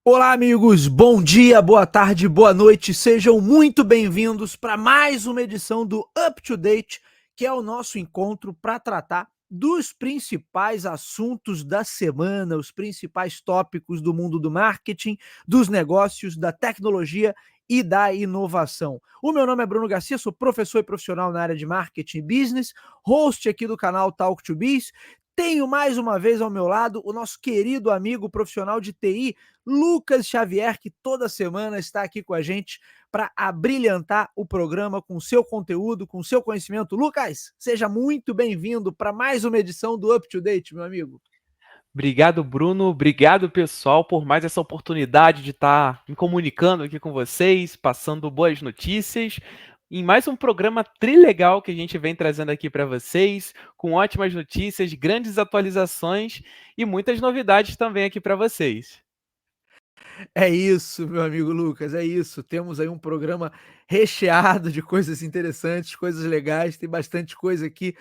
Olá, amigos. Bom dia, boa tarde, boa noite. Sejam muito bem-vindos para mais uma edição do Up to Date, que é o nosso encontro para tratar dos principais assuntos da semana, os principais tópicos do mundo do marketing, dos negócios, da tecnologia e da inovação. O meu nome é Bruno Garcia, sou professor e profissional na área de marketing e business, host aqui do canal Talk to Biz. Tenho mais uma vez ao meu lado o nosso querido amigo profissional de TI, Lucas Xavier, que toda semana está aqui com a gente para abrilhantar o programa com seu conteúdo, com seu conhecimento. Lucas, seja muito bem-vindo para mais uma edição do Up to Date, meu amigo. Obrigado, Bruno. Obrigado, pessoal, por mais essa oportunidade de estar me comunicando aqui com vocês, passando boas notícias. Em mais um programa trilegal que a gente vem trazendo aqui para vocês, com ótimas notícias, grandes atualizações e muitas novidades também aqui para vocês. É isso, meu amigo Lucas, é isso. Temos aí um programa recheado de coisas interessantes, coisas legais, tem bastante coisa aqui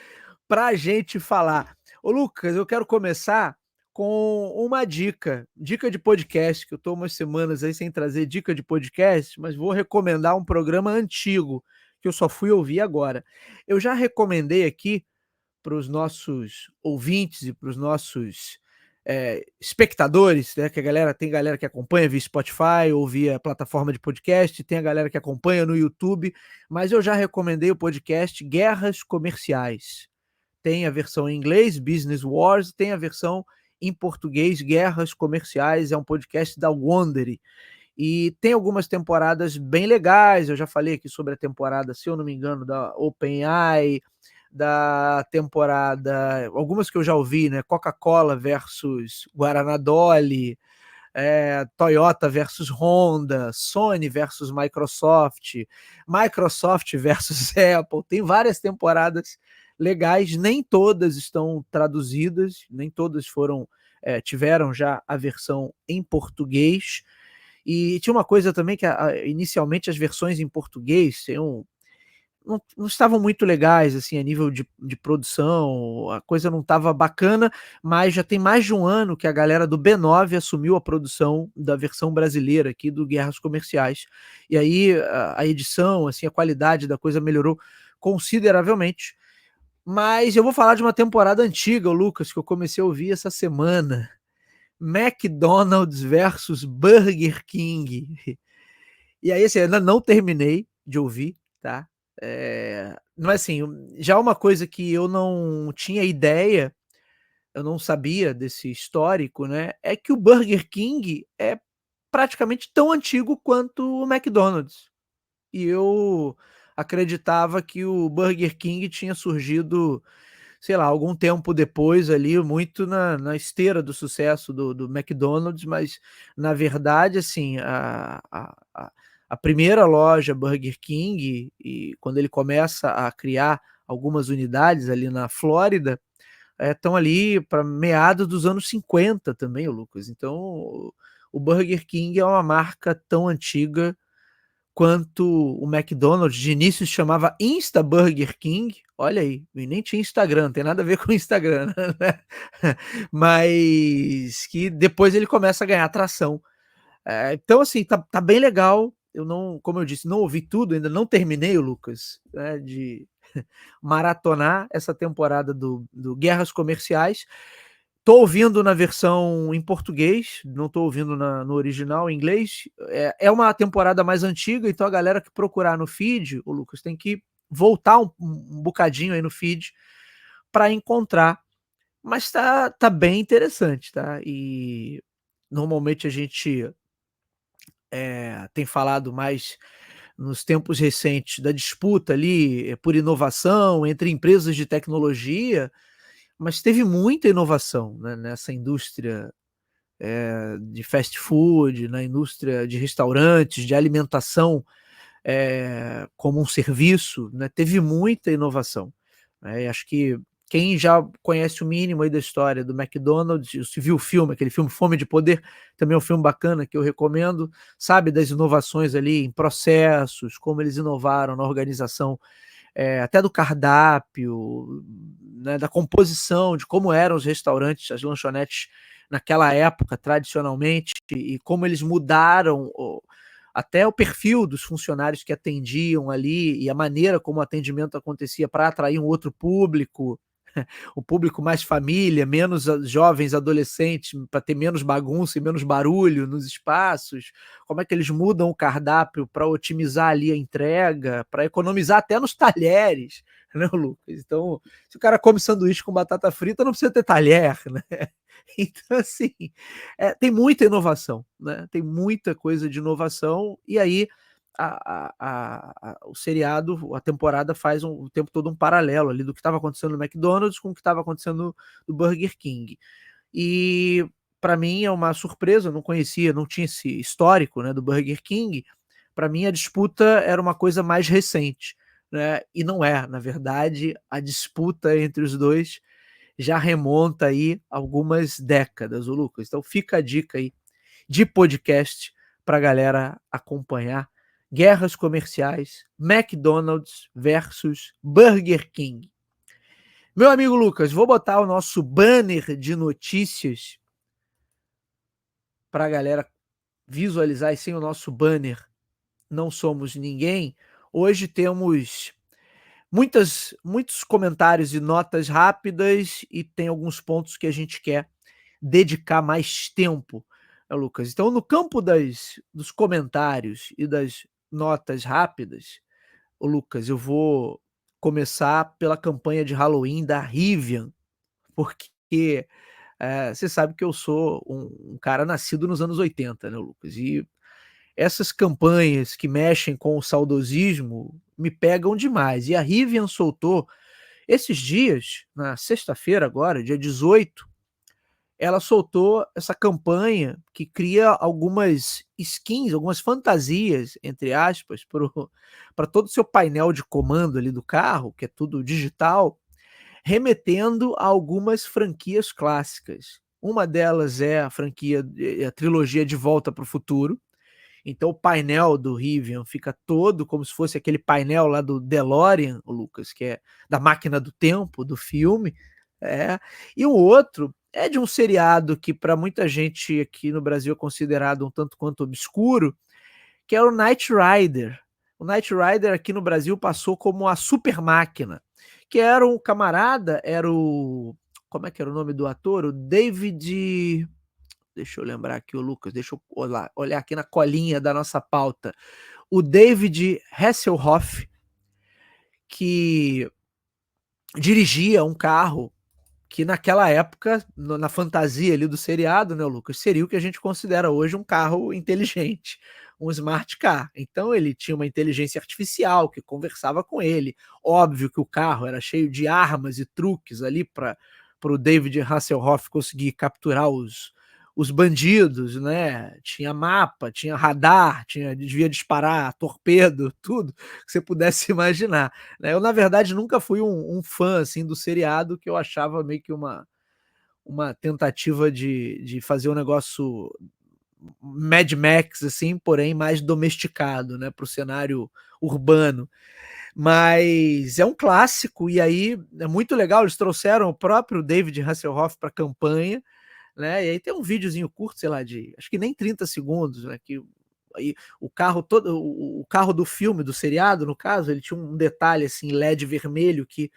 para a gente falar. Ô Lucas, eu quero começar com uma dica de podcast, que eu estou umas semanas aí sem trazer dica de podcast, mas vou recomendar um programa antigo, que eu só fui ouvir agora. Eu já recomendei aqui para os nossos ouvintes e para os nossos espectadores, né? Que tem galera que acompanha via Spotify ou via plataforma de podcast, tem a galera que acompanha no YouTube, mas eu já recomendei o podcast Guerras Comerciais. Tem a versão em inglês, Business Wars, tem a versão em português, Guerras Comerciais, é um podcast da Wondery. E tem algumas temporadas bem legais, eu já falei aqui sobre a temporada, se eu não me engano, da OpenAI, da temporada, algumas que eu já ouvi, né? Coca-Cola versus Guaraná Dolly, Toyota versus Honda, Sony versus Microsoft, Microsoft versus Apple. Tem várias temporadas legais, nem todas estão traduzidas, nem todas tiveram já a versão em português. E tinha uma coisa também que inicialmente as versões em português não estavam muito legais, assim, a nível de produção, a coisa não estava bacana, mas já tem mais de um ano que a galera do B9 assumiu a produção da versão brasileira aqui do Guerras Comerciais. E aí a edição, assim, a qualidade da coisa melhorou consideravelmente. Mas eu vou falar de uma temporada antiga, Lucas, que eu comecei a ouvir essa semana. McDonald's versus Burger King. E aí, assim, ainda não terminei de ouvir, tá? Mas assim, já uma coisa que eu não tinha ideia, eu não sabia desse histórico, né? É que o Burger King é praticamente tão antigo quanto o McDonald's. E eu acreditava que o Burger King tinha surgido, sei lá, algum tempo depois ali, muito na esteira do sucesso do McDonald's, mas na verdade, assim, a primeira loja Burger King, e quando ele começa a criar algumas unidades ali na Flórida, estão ali para meados dos anos 50 também, Lucas. Então, o Burger King é uma marca tão antiga quanto o McDonald's. De início se chamava Insta Burger King, olha aí, e nem tinha Instagram, não tem nada a ver com Instagram, né? Mas que depois ele começa a ganhar atração. Então, assim, tá bem legal. Eu não, como eu disse, não ouvi tudo, ainda não terminei, Lucas, né, de maratonar essa temporada do Guerras Comerciais. Tô ouvindo na versão em português, não tô ouvindo no original em inglês. É uma temporada mais antiga, então a galera que procurar no feed, o Lucas, tem que voltar um bocadinho aí no feed para encontrar. Mas tá bem interessante, tá? E normalmente a gente tem falado mais nos tempos recentes da disputa ali por inovação entre empresas de tecnologia, mas teve muita inovação, né, nessa indústria de fast food, na indústria de restaurantes, de alimentação como um serviço, né, teve muita inovação. Né, e acho que quem já conhece o mínimo aí da história do McDonald's, se viu o filme, aquele filme Fome de Poder, também é um filme bacana que eu recomendo, sabe das inovações ali em processos, como eles inovaram na organização até do cardápio, né, da composição, de como eram os restaurantes, as lanchonetes naquela época, tradicionalmente, e como eles mudaram até o perfil dos funcionários que atendiam ali e a maneira como o atendimento acontecia para atrair um outro público, o público mais família, menos jovens, adolescentes, para ter menos bagunça e menos barulho nos espaços, como é que eles mudam o cardápio para otimizar ali a entrega, para economizar até nos talheres, né, Lucas? Então, se o cara come sanduíche com batata frita, não precisa ter talher, né? Então, assim, tem muita inovação, né? Tem muita coisa de inovação, e aí o seriado, a temporada faz o tempo todo um paralelo ali do que estava acontecendo no McDonald's com o que estava acontecendo no Burger King. E para mim é uma surpresa, eu não conhecia, não tinha esse histórico, né, do Burger King. Para mim a disputa era uma coisa mais recente, né? E não é, na verdade, a disputa entre os dois já remonta aí algumas décadas, o Lucas. Então fica a dica aí de podcast para a galera acompanhar. Guerras comerciais, McDonald's versus Burger King. Meu amigo Lucas, vou botar o nosso banner de notícias para a galera visualizar, e sem o nosso banner não somos ninguém. Hoje temos muitos comentários e notas rápidas, e tem alguns pontos que a gente quer dedicar mais tempo, Lucas. Então, no campo dos comentários e das notas rápidas, Lucas, eu vou começar pela campanha de Halloween da Rivian, porque você sabe que eu sou um cara nascido nos anos 80, né, Lucas? E essas campanhas que mexem com o saudosismo me pegam demais. E a Rivian soltou esses dias, na sexta-feira agora, dia 18, ela soltou essa campanha que cria algumas skins, algumas fantasias, entre aspas, para todo o seu painel de comando ali do carro, que é tudo digital, remetendo a algumas franquias clássicas. Uma delas é a trilogia De Volta para o Futuro. Então o painel do Rivian fica todo como se fosse aquele painel lá do DeLorean, o Lucas, que é da máquina do tempo, do filme. E o outro é de um seriado que para muita gente aqui no Brasil é considerado um tanto quanto obscuro, que é o Knight Rider. O Knight Rider aqui no Brasil passou como a super máquina, que era um camarada, era o... Como é que era o nome do ator? O David... Deixa eu lembrar aqui, o Lucas, deixa eu olhar aqui na colinha da nossa pauta. O David Hasselhoff, que dirigia um carro que naquela época, na fantasia ali do seriado, né, Lucas, seria o que a gente considera hoje um carro inteligente, um smart car. Então ele tinha uma inteligência artificial que conversava com ele. Óbvio que o carro era cheio de armas e truques ali para o David Hasselhoff conseguir capturar os bandidos, né? Tinha mapa, tinha radar, devia disparar torpedo, tudo que você pudesse imaginar, né? Eu, na verdade, nunca fui um fã assim do seriado, que eu achava meio que uma tentativa de fazer um negócio Mad Max, assim, porém mais domesticado, né, para o cenário urbano. Mas é um clássico, e aí é muito legal. Eles trouxeram o próprio David Hasselhoff para a campanha, né? E aí tem um videozinho curto, sei lá, de acho que nem 30 segundos, né? Que aí o carro todo, o carro do filme, do seriado, no caso, ele tinha um detalhe assim, LED vermelho que,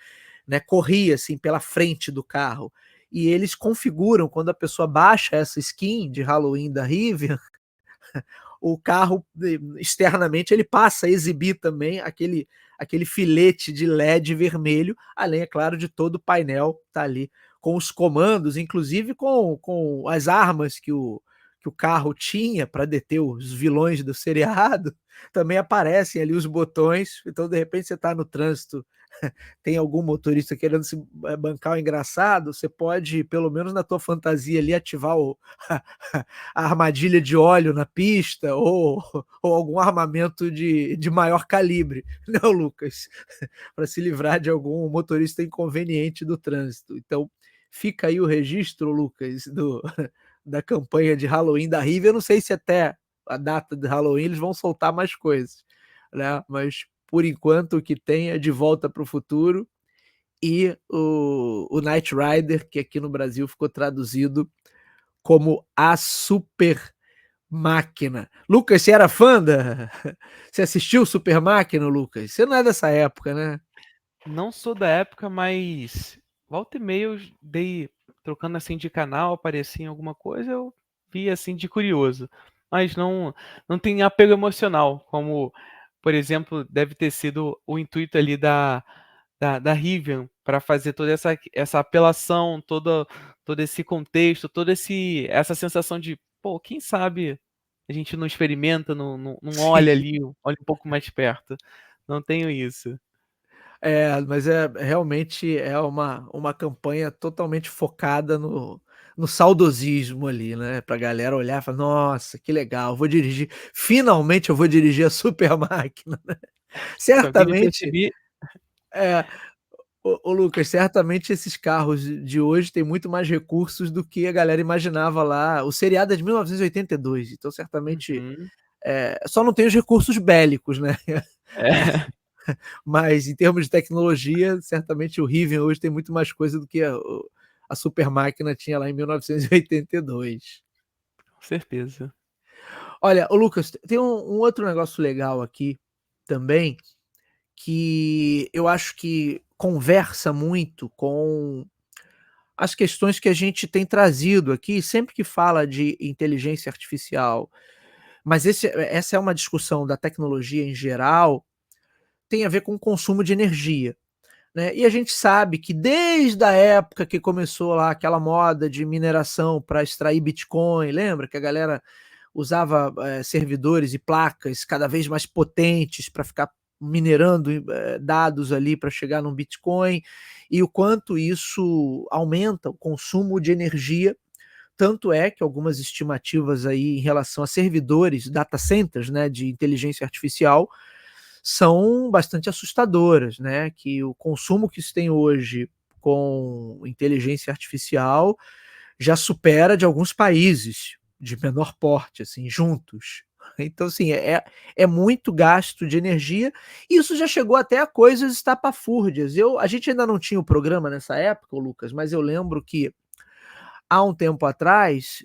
né, corria assim pela frente do carro. E eles configuram, quando a pessoa baixa essa skin de Halloween da Rivian, o carro externamente ele passa a exibir também aquele filete de LED vermelho, além, é claro, de todo o painel tá ali com os comandos, inclusive com as armas que o carro tinha para deter os vilões do seriado. Também aparecem ali os botões. Então, de repente, você está no trânsito, tem algum motorista querendo se bancar o engraçado, você pode, pelo menos na tua fantasia ali, ativar a armadilha de óleo na pista, ou algum armamento de maior calibre, né, Lucas? Para se livrar de algum motorista inconveniente do trânsito. Então, fica aí o registro, Lucas, da campanha de Halloween da Rive. Eu não sei se até a data de Halloween eles vão soltar mais coisas, né? Mas por enquanto o que tem é De Volta para o Futuro e o Knight Rider, que aqui no Brasil ficou traduzido como a Super Máquina. Lucas, você era fã da você assistiu Super Máquina, Lucas? Você não é dessa época, né? Não sou da época, mas volta e meia eu dei trocando assim de canal, aparecia em alguma coisa, eu via assim de curioso. Mas não tem apego emocional, como, por exemplo, deve ter sido o intuito ali da Rivian para fazer toda essa apelação, todo esse contexto, toda essa sensação de, pô, quem sabe a gente não experimenta, não olha Sim. ali, olha um pouco mais perto. Não tenho isso. É, mas realmente é uma campanha totalmente focada no saudosismo ali, né, pra galera olhar e falar: "Nossa, que legal, vou dirigir, finalmente eu vou dirigir a super máquina", né. Pelo que eu Certamente percebi. é, ô Lucas, certamente esses carros de hoje têm muito mais recursos do que a galera imaginava lá. O seriado é de 1982, então certamente, Uhum. só não tem os recursos bélicos, né. É, Mas em termos de tecnologia, certamente o Rivian hoje tem muito mais coisa do que a super máquina tinha lá em 1982. com certeza. Olha, ô Lucas, tem um outro negócio legal aqui também, que eu acho que conversa muito com as questões que a gente tem trazido aqui, sempre que fala de inteligência artificial, mas essa é uma discussão da tecnologia em geral, tem a ver com o consumo de energia. Né? E a gente sabe que desde a época que começou lá aquela moda de mineração para extrair Bitcoin, lembra que a galera usava servidores e placas cada vez mais potentes para ficar minerando dados ali para chegar no Bitcoin, e o quanto isso aumenta o consumo de energia. Tanto é que algumas estimativas aí em relação a servidores, data centers, né, de inteligência artificial, são bastante assustadoras, né, que o consumo que se tem hoje com inteligência artificial já supera de alguns países de menor porte, assim, juntos. Então, assim, é muito gasto de energia, e isso já chegou até a coisas estapafúrdias. A gente ainda não tinha o programa nessa época, Lucas, mas eu lembro que há um tempo atrás,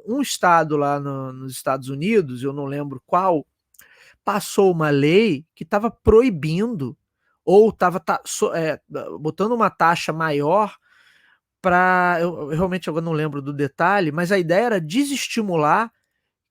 um estado lá nos Estados Unidos, eu não lembro qual, passou uma lei que estava proibindo ou estava botando uma taxa maior para eu realmente agora não lembro do detalhe, mas a ideia era desestimular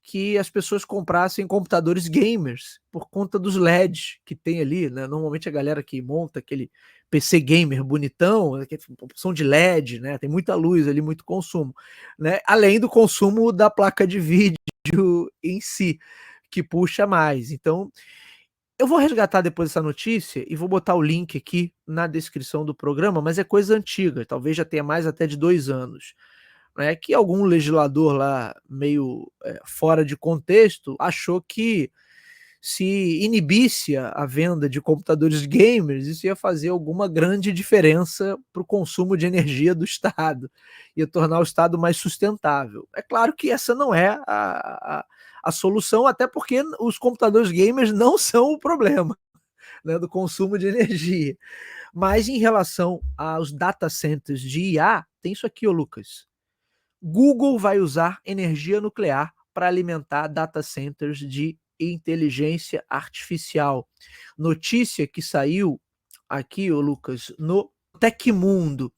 que as pessoas comprassem computadores gamers por conta dos LEDs que tem ali, né? Normalmente a galera que monta aquele PC gamer bonitão, que é opção de LED, né? Tem muita luz ali, muito consumo, né? Além do consumo da placa de vídeo em si, que puxa mais. Então, eu vou resgatar depois essa notícia e vou botar o link aqui na descrição do programa, mas é coisa antiga, talvez já tenha mais até de 2 anos, né, que algum legislador lá meio, fora de contexto, achou que se inibisse a venda de computadores gamers, isso ia fazer alguma grande diferença para o consumo de energia do Estado, ia tornar o Estado mais sustentável. É claro que essa não é a solução, até porque os computadores gamers não são o problema, né, do consumo de energia. Mas em relação aos data centers de IA, tem isso aqui, ô Lucas. Google vai usar energia nuclear para alimentar data centers de inteligência artificial. Notícia que saiu aqui, ô Lucas, no Tecmundo.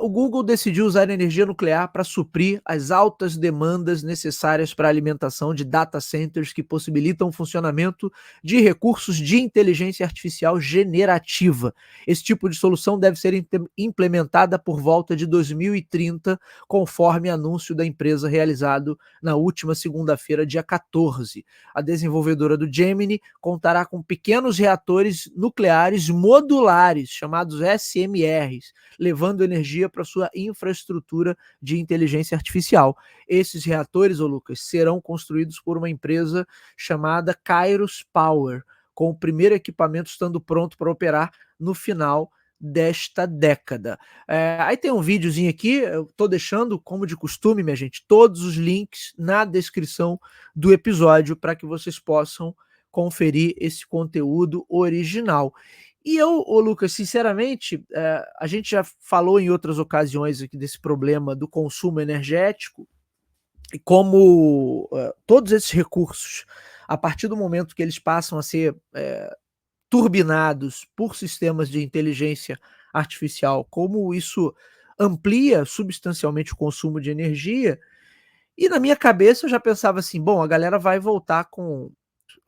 O Google decidiu usar energia nuclear para suprir as altas demandas necessárias para a alimentação de data centers que possibilitam o funcionamento de recursos de inteligência artificial generativa. Esse tipo de solução deve ser implementada por volta de 2030, conforme anúncio da empresa realizado na última segunda-feira, dia 14. A desenvolvedora do Gemini contará com pequenos reatores nucleares modulares, chamados SMRs, levando energia para sua infraestrutura de inteligência artificial. Esses reatores, ô Lucas, serão construídos por uma empresa chamada Kairos Power, com o primeiro equipamento estando pronto para operar no final desta década. Aí tem um videozinho aqui, eu estou deixando, como de costume, minha gente, todos os links na descrição do episódio para que vocês possam conferir esse conteúdo original. E eu, ô Lucas, sinceramente, a gente já falou em outras ocasiões aqui desse problema do consumo energético e como, todos esses recursos, a partir do momento que eles passam a ser, turbinados por sistemas de inteligência artificial, como isso amplia substancialmente o consumo de energia, e na minha cabeça eu já pensava assim: "Bom, a galera vai voltar com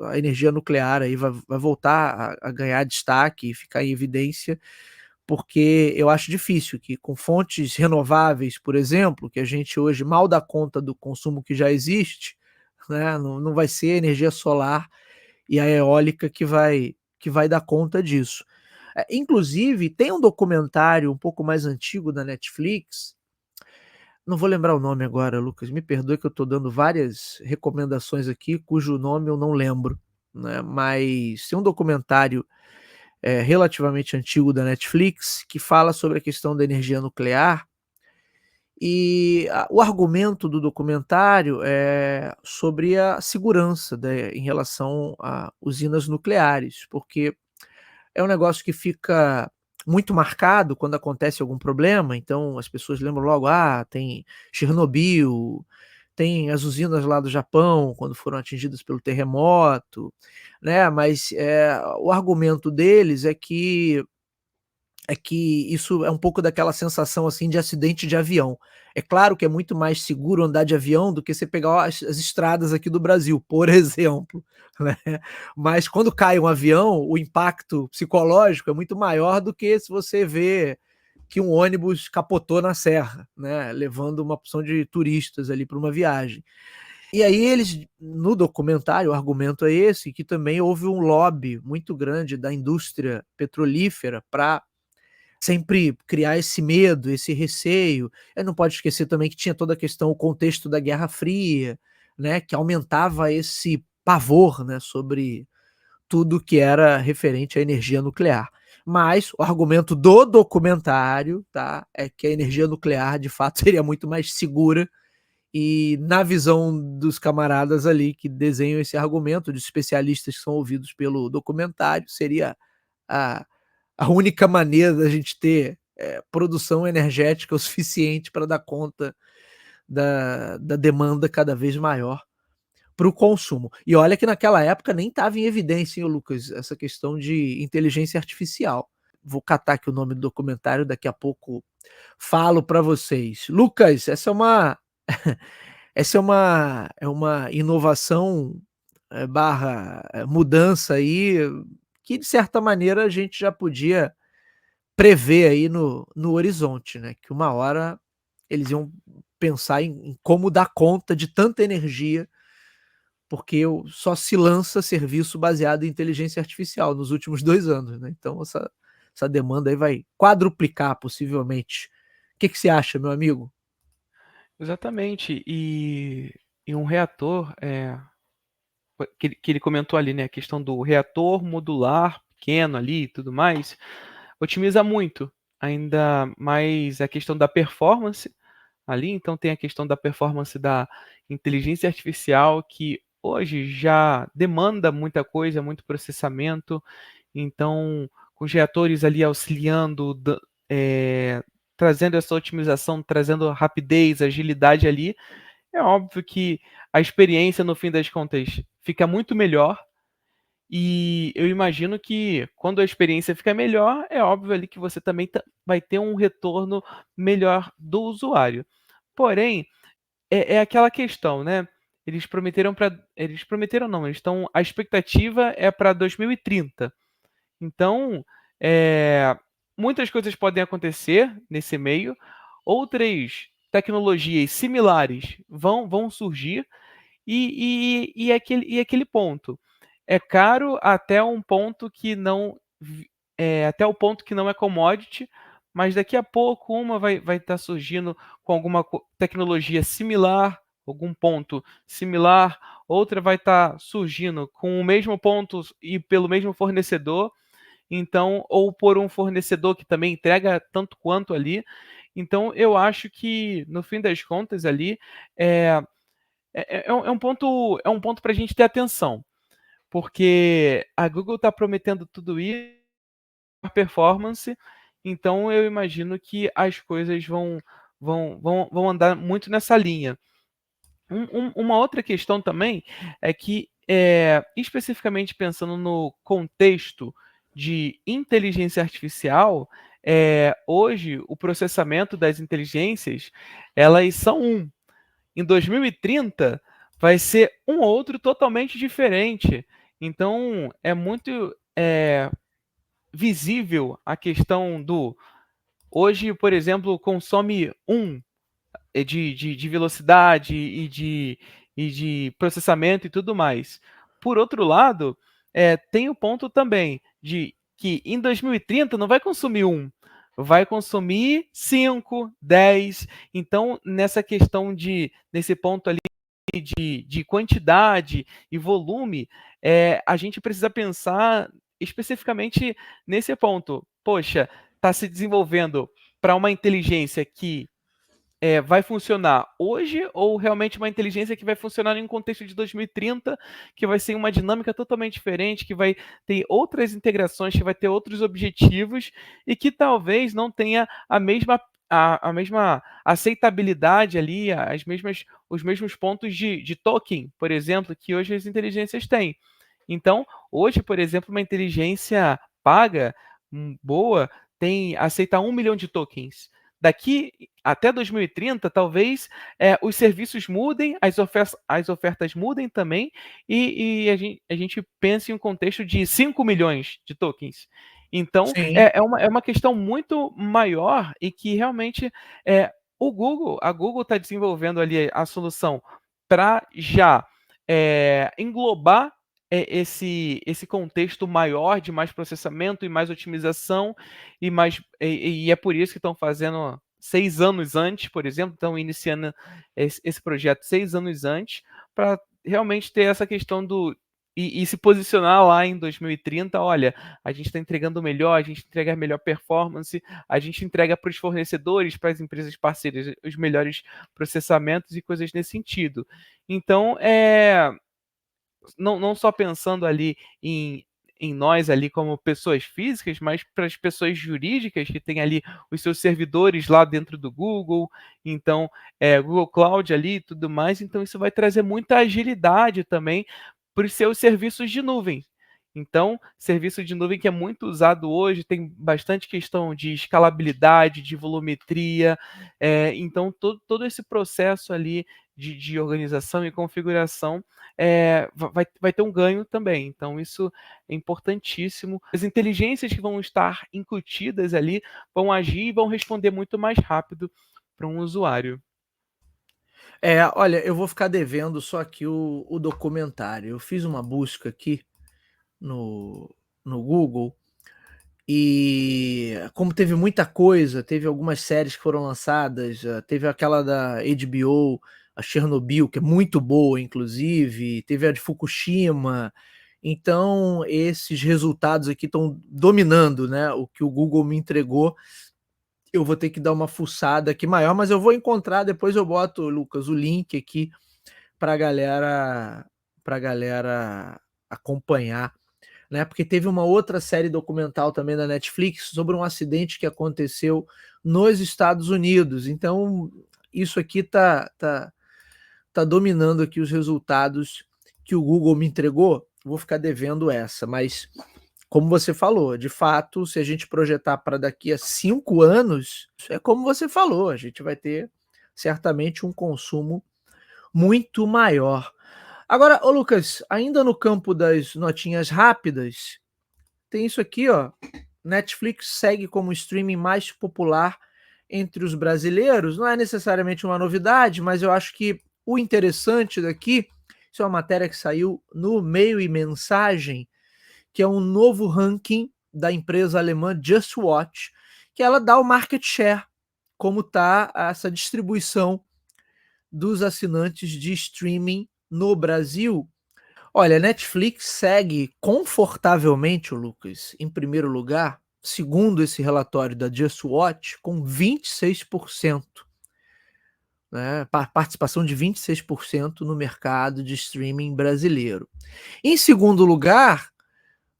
a energia nuclear aí, vai voltar a ganhar destaque e ficar em evidência", porque eu acho difícil que com fontes renováveis, por exemplo, que a gente hoje mal dá conta do consumo que já existe, né, não vai ser a energia solar e a eólica que vai dar conta disso. Inclusive tem um documentário um pouco mais antigo da Netflix, não vou lembrar o nome agora, Lucas, me perdoe que eu estou dando várias recomendações aqui, cujo nome eu não lembro, né, mas tem um documentário, relativamente antigo da Netflix, que fala sobre a questão da energia nuclear, e o argumento do documentário é sobre a segurança, em relação a usinas nucleares, porque é um negócio que fica muito marcado quando acontece algum problema, então as pessoas lembram logo: "Ah, tem Chernobyl, tem as usinas lá do Japão, quando foram atingidas pelo terremoto", né, mas, o argumento deles é que isso é um pouco daquela sensação, assim, de acidente de avião. É claro que é muito mais seguro andar de avião do que você pegar as estradas aqui do Brasil, por exemplo, né. Mas quando cai um avião, o impacto psicológico é muito maior do que se você vê que um ônibus capotou na serra, né, levando uma porção de turistas ali para uma viagem. E aí eles no documentário, o argumento é esse, que também houve um lobby muito grande da indústria petrolífera para sempre criar esse medo, esse receio. Não pode esquecer também que tinha toda a questão, o contexto da Guerra Fria, né, que aumentava esse pavor, né, sobre tudo que era referente à energia nuclear. Mas o argumento do documentário, tá, é que a energia nuclear de fato seria muito mais segura e na visão dos camaradas ali que desenham esse argumento, de especialistas que são ouvidos pelo documentário, seria a a única maneira da gente ter, produção energética o suficiente para dar conta da demanda cada vez maior para o consumo. E olha que naquela época nem estava em evidência, hein, ô Lucas, essa questão de inteligência artificial. Vou catar aqui o nome do documentário, daqui a pouco falo para vocês. Lucas, essa é uma inovação, barra, mudança aí, que de certa maneira a gente já podia prever aí no horizonte, né, que uma hora eles iam pensar em como dar conta de tanta energia, porque só se lança serviço baseado em inteligência artificial nos últimos 2 anos, né, então essa demanda aí vai quadruplicar possivelmente. O que que você acha, meu amigo? Exatamente. E um reator, que ele comentou ali, né, a questão do reator modular pequeno ali e tudo mais, otimiza muito, ainda mais a questão da performance ali, então tem a questão da performance da inteligência artificial que hoje já demanda muita coisa, muito processamento, então com os reatores ali auxiliando, trazendo essa otimização, trazendo rapidez, agilidade ali, é óbvio que a experiência, no fim das contas, fica muito melhor. E eu imagino que quando a experiência fica melhor, é óbvio ali que você também vai ter um retorno melhor do usuário. Porém, é aquela questão, né? Eles prometeram não, eles estão. A expectativa é para 2030. Então, muitas coisas podem acontecer nesse meio, outras tecnologias similares vão surgir, e aquele ponto. É caro até um ponto que não até o ponto que não é commodity, mas daqui a pouco uma vai estar surgindo com alguma tecnologia similar, algum ponto similar, outra vai estar surgindo com o mesmo ponto e pelo mesmo fornecedor, então, ou por um fornecedor que também entrega tanto quanto ali. Então, eu acho que no fim das contas ali é, é um ponto para a gente ter atenção, porque a Google está prometendo tudo isso performance. Então eu imagino que as coisas vão andar muito nessa linha. Uma outra questão também é que, especificamente pensando no contexto de inteligência artificial, hoje o processamento das inteligências, elas são um. Em 2030 vai ser um outro totalmente diferente. Então é muito visível a questão do hoje, por exemplo, consome um de velocidade e de processamento e tudo mais. Por outro lado, tem o ponto também de que em 2030 não vai consumir um, vai consumir 5, 10. Então, nesse ponto ali de quantidade e volume, a gente precisa pensar especificamente nesse ponto. Poxa, está se desenvolvendo para uma inteligência que vai funcionar hoje ou realmente uma inteligência que vai funcionar em um contexto de 2030, que vai ser uma dinâmica totalmente diferente, que vai ter outras integrações, que vai ter outros objetivos e que talvez não tenha a mesma aceitabilidade ali, os mesmos pontos de token, por exemplo, que hoje as inteligências têm. Então, hoje, por exemplo, uma inteligência paga, boa, aceita 1 milhão de tokens. Daqui até 2030, talvez os serviços mudem, as ofertas mudem também, e a gente pense em um contexto de 5 milhões de tokens. Então, Sim. é uma questão muito maior e que realmente a Google está desenvolvendo ali a solução para já englobar esse contexto maior de mais processamento e mais otimização e é por isso que estão fazendo 6 anos antes, por exemplo, estão iniciando esse projeto 6 anos antes para realmente ter essa questão e se posicionar lá em 2030, olha, a gente está entregando o melhor, a gente entrega a melhor performance, a gente entrega para os fornecedores, para as empresas parceiras, os melhores processamentos e coisas nesse sentido. Então, não só pensando ali em nós ali como pessoas físicas, mas para as pessoas jurídicas que têm ali os seus servidores lá dentro do Google, então Google Cloud ali e tudo mais, então isso vai trazer muita agilidade também para os seus serviços de nuvem. Então, serviço de nuvem que é muito usado hoje, tem bastante questão de escalabilidade, de volumetria, então todo esse processo ali de organização e configuração vai ter um ganho também. Então, isso é importantíssimo. As inteligências que vão estar incutidas ali vão agir e vão responder muito mais rápido para um usuário. Olha, eu vou ficar devendo só aqui o documentário. Eu fiz uma busca aqui no no Google, e como teve muita coisa, teve algumas séries que foram lançadas, teve aquela da HBO, a Chernobyl, que é muito boa inclusive, teve a de Fukushima, então esses resultados aqui estão dominando, né, o que o Google me entregou. Eu vou ter que dar uma fuçada aqui maior, mas eu vou encontrar, depois eu boto, Lucas, o link aqui pra galera acompanhar, né, porque teve uma outra série documental também da Netflix sobre um acidente que aconteceu nos Estados Unidos, então isso aqui tá dominando aqui os resultados que o Google me entregou. Vou ficar devendo essa, mas como você falou, de fato, se a gente projetar para daqui a 5 anos, é como você falou, a gente vai ter certamente um consumo muito maior. Agora, ô Lucas, ainda no campo das notinhas rápidas, tem isso aqui, ó. Netflix segue como o streaming mais popular entre os brasileiros. Não é necessariamente uma novidade, mas eu acho que o interessante daqui, isso é uma matéria que saiu no Meio e Mensagem, que é um novo ranking da empresa alemã Just Watch, que ela dá o market share, como está essa distribuição dos assinantes de streaming no Brasil. Olha, a Netflix segue confortavelmente, o Lucas, em primeiro lugar, segundo esse relatório da Just Watch, com 26%, né, participação de 26% no mercado de streaming brasileiro. Em segundo lugar,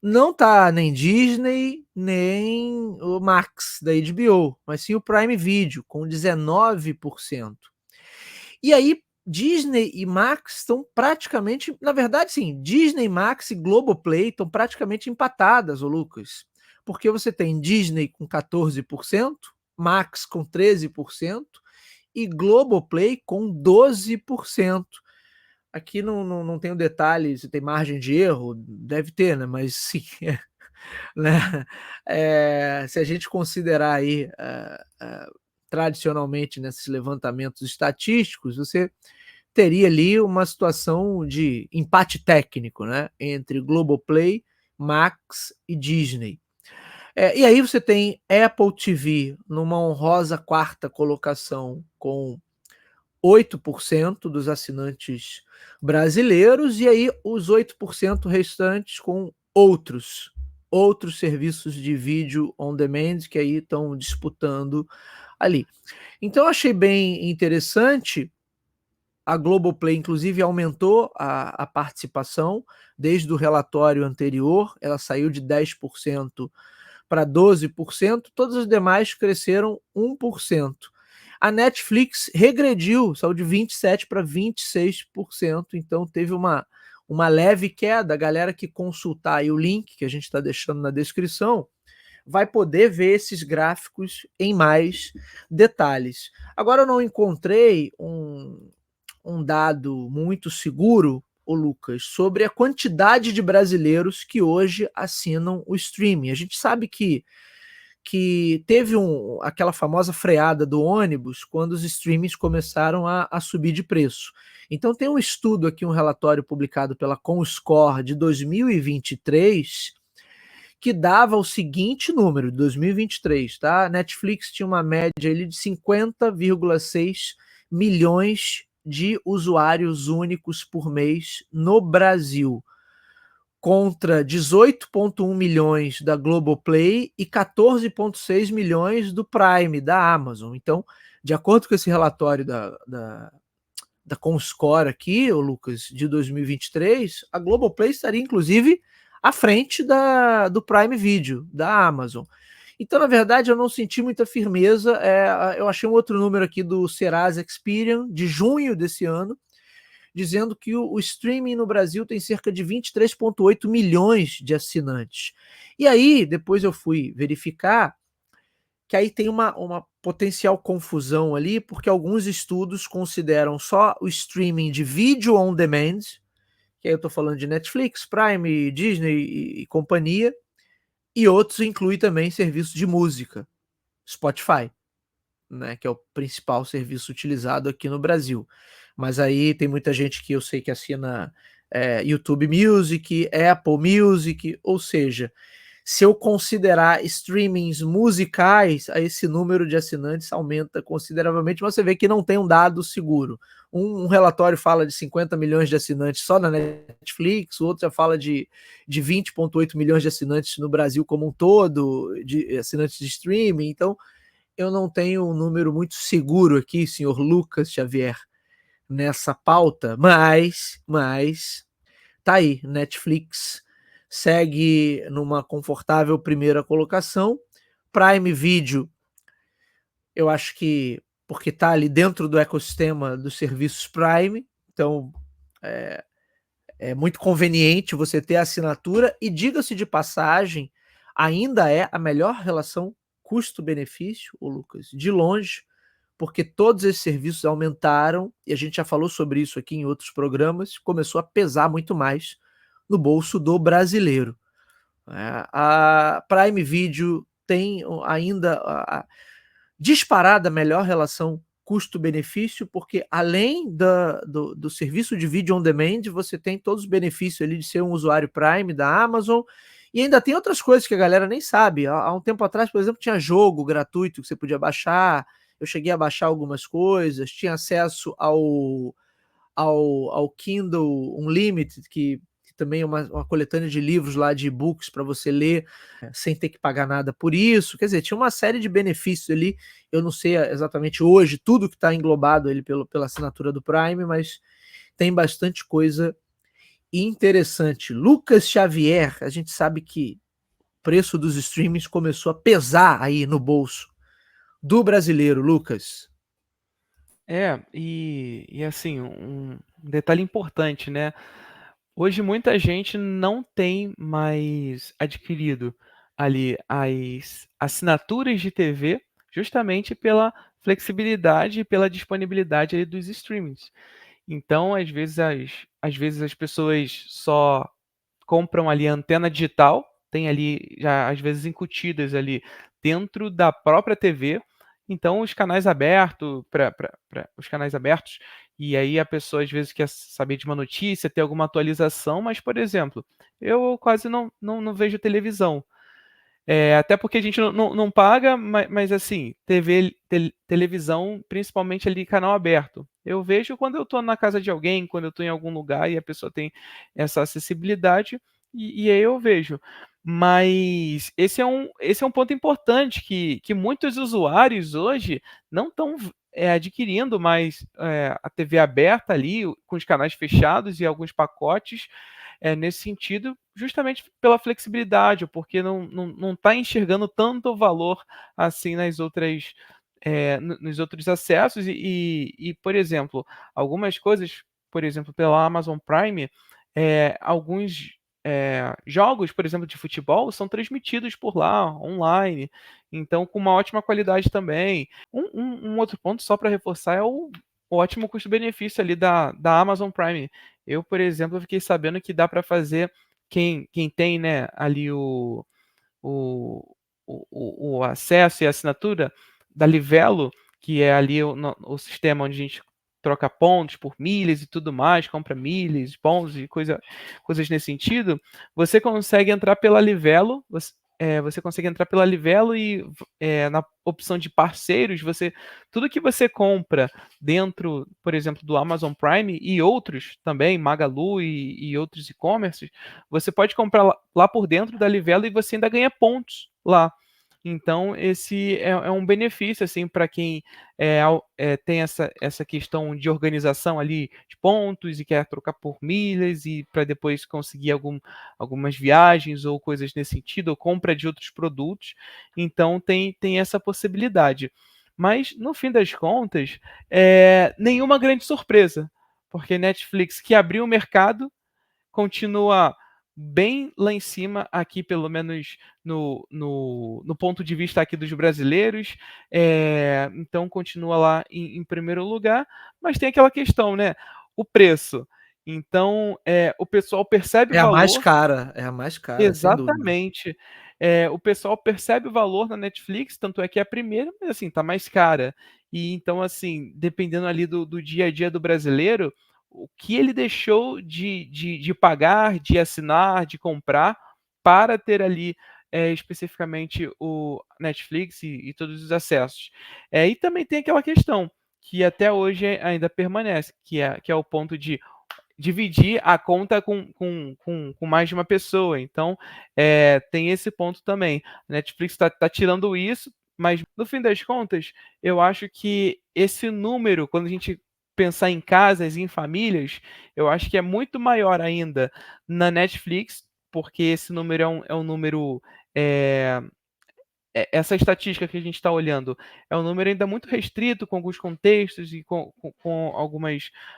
Não tá nem Disney, nem o Max da HBO, mas sim o Prime Video, com 19%. E aí, Disney e Max estão praticamente, na verdade, sim, Disney, Max e Globoplay estão praticamente empatadas, ô Lucas. Porque você tem Disney com 14%, Max com 13% e Globoplay com 12%. Aqui não tem o detalhe se tem margem de erro, deve ter, né? Mas sim, né? Se a gente considerar aí tradicionalmente nesses levantamentos estatísticos, você teria ali uma situação de empate técnico, né? Entre Globoplay, Max e Disney. E aí você tem Apple TV numa honrosa quarta colocação com 8% dos assinantes brasileiros, e aí os 8% restantes com outros serviços de vídeo on demand que aí estão disputando ali. Então eu achei bem interessante. A Globoplay, inclusive, aumentou a participação desde o relatório anterior, ela saiu de 10% para 12%, todas as demais cresceram 1%. A Netflix regrediu, saiu de 27% para 26%, então teve uma leve queda. A galera que consultar aí o link que a gente está deixando na descrição vai poder ver esses gráficos em mais detalhes. Agora, eu não encontrei um dado muito seguro, o Lucas, sobre a quantidade de brasileiros que hoje assinam o streaming. A gente sabe que teve aquela famosa freada do ônibus quando os streamings começaram a subir de preço. Então tem um estudo aqui, um relatório publicado pela Comscore de 2023, que dava o seguinte número, de 2023, tá? Netflix tinha uma média ali de 50,6 milhões de usuários únicos por mês no Brasil, contra 18,1 milhões da Globoplay e 14,6 milhões do Prime, da Amazon. Então, de acordo com esse relatório da Comscore aqui, o Lucas, de 2023, a Globoplay estaria, inclusive, à frente do Prime Video, da Amazon. Então, na verdade, eu não senti muita firmeza. Eu achei um outro número aqui do Serasa Experian, de junho desse ano, dizendo que o streaming no Brasil tem cerca de 23,8 milhões de assinantes. E aí, depois eu fui verificar que aí tem uma potencial confusão ali, porque alguns estudos consideram só o streaming de vídeo on demand, que aí eu estou falando de Netflix, Prime, Disney e companhia, e outros incluem também serviço de música, Spotify, né, que é o principal serviço utilizado aqui no Brasil. Mas aí tem muita gente que eu sei que assina YouTube Music, Apple Music, ou seja, se eu considerar streamings musicais, aí esse número de assinantes aumenta consideravelmente, mas você vê que não tem um dado seguro. Um relatório fala de 50 milhões de assinantes só na Netflix, o outro já fala de 20,8 milhões de assinantes no Brasil como um todo, de assinantes de streaming. Então, eu não tenho um número muito seguro aqui, senhor Lucas Xavier, nessa pauta, mas tá aí, Netflix segue numa confortável primeira colocação. Prime Video, eu acho que porque tá ali dentro do ecossistema dos serviços Prime, então é muito conveniente você ter a assinatura, e diga-se de passagem, ainda é a melhor relação custo-benefício, o Lucas, de longe, porque todos esses serviços aumentaram, e a gente já falou sobre isso aqui em outros programas, começou a pesar muito mais no bolso do brasileiro. A Prime Video tem ainda a disparada melhor relação custo-benefício, porque além do serviço de vídeo on demand, você tem todos os benefícios ali de ser um usuário Prime da Amazon, e ainda tem outras coisas que a galera nem sabe. Há um tempo atrás, por exemplo, tinha jogo gratuito que você podia baixar, eu cheguei a baixar algumas coisas, tinha acesso ao Kindle Unlimited, que também é uma coletânea de livros lá, de e-books para você ler sem ter que pagar nada por isso. Quer dizer, tinha uma série de benefícios ali. Eu não sei exatamente hoje tudo que está englobado pela assinatura do Prime, mas tem bastante coisa interessante. Lucas Xavier, a gente sabe que o preço dos streamings começou a pesar aí no bolso do brasileiro, Lucas. E assim, um detalhe importante, né? Hoje muita gente não tem mais adquirido ali as assinaturas de TV, justamente pela flexibilidade e pela disponibilidade ali dos streamings. Então, às vezes as pessoas só compram ali a antena digital, tem ali já às vezes incutidas ali dentro da própria TV, então os canais abertos para os canais abertos, e aí a pessoa às vezes quer saber de uma notícia, ter alguma atualização, mas, por exemplo, eu quase não vejo televisão. Até porque a gente não paga, mas assim, televisão, principalmente ali canal aberto. Eu vejo quando eu estou na casa de alguém, quando eu estou em algum lugar e a pessoa tem essa acessibilidade, e aí eu vejo. Mas esse é um ponto importante que muitos usuários hoje não estão adquirindo mais a TV aberta ali, com os canais fechados e alguns pacotes nesse sentido, justamente pela flexibilidade, porque não está enxergando tanto valor assim nas outras, nos outros acessos. Por exemplo, algumas coisas, por exemplo, pela Amazon Prime, alguns jogos, por exemplo, de futebol, são transmitidos por lá, online, então com uma ótima qualidade também. Um outro ponto, só para reforçar, é o ótimo custo-benefício ali da Amazon Prime. Eu, por exemplo, fiquei sabendo que dá para fazer, quem tem, né, ali o, o acesso e a assinatura da Livelo, que é ali o sistema onde a gente troca pontos por milhas e tudo mais, compra milhas, pontos e coisas nesse sentido, você consegue entrar pela Livelo, você consegue entrar pela Livelo e na opção de parceiros, tudo que você compra dentro, por exemplo, do Amazon Prime e outros também, Magalu e outros e-commerces, você pode comprar lá por dentro da Livelo e você ainda ganha pontos lá. Então, esse é um benefício assim para quem tem essa questão de organização ali de pontos e quer trocar por milhas e para depois conseguir algumas viagens ou coisas nesse sentido, ou compra de outros produtos. Então, tem essa possibilidade. Mas, no fim das contas, nenhuma grande surpresa, porque Netflix, que abriu o mercado, continua bem lá em cima, aqui pelo menos no ponto de vista aqui dos brasileiros, então continua lá em primeiro lugar, mas tem aquela questão, né? O preço. Então, o pessoal percebe o valor. É a mais cara, sem dúvida. Exatamente. O pessoal percebe o valor na Netflix, tanto é que é a primeira, mas assim, tá mais cara. E então, assim, dependendo ali do dia a dia do brasileiro, o que ele deixou de pagar, de assinar, de comprar, para ter ali especificamente o Netflix e todos os acessos. E também tem aquela questão que até hoje ainda permanece, que é o ponto de dividir a conta com mais de uma pessoa. Então, tem esse ponto também. A Netflix está tirando isso, mas no fim das contas, eu acho que esse número, quando a gente pensar em casas e em famílias, eu acho que é muito maior ainda na Netflix, porque esse número é um número. é, Essa estatística que a gente está olhando é um número ainda muito restrito, com alguns contextos e com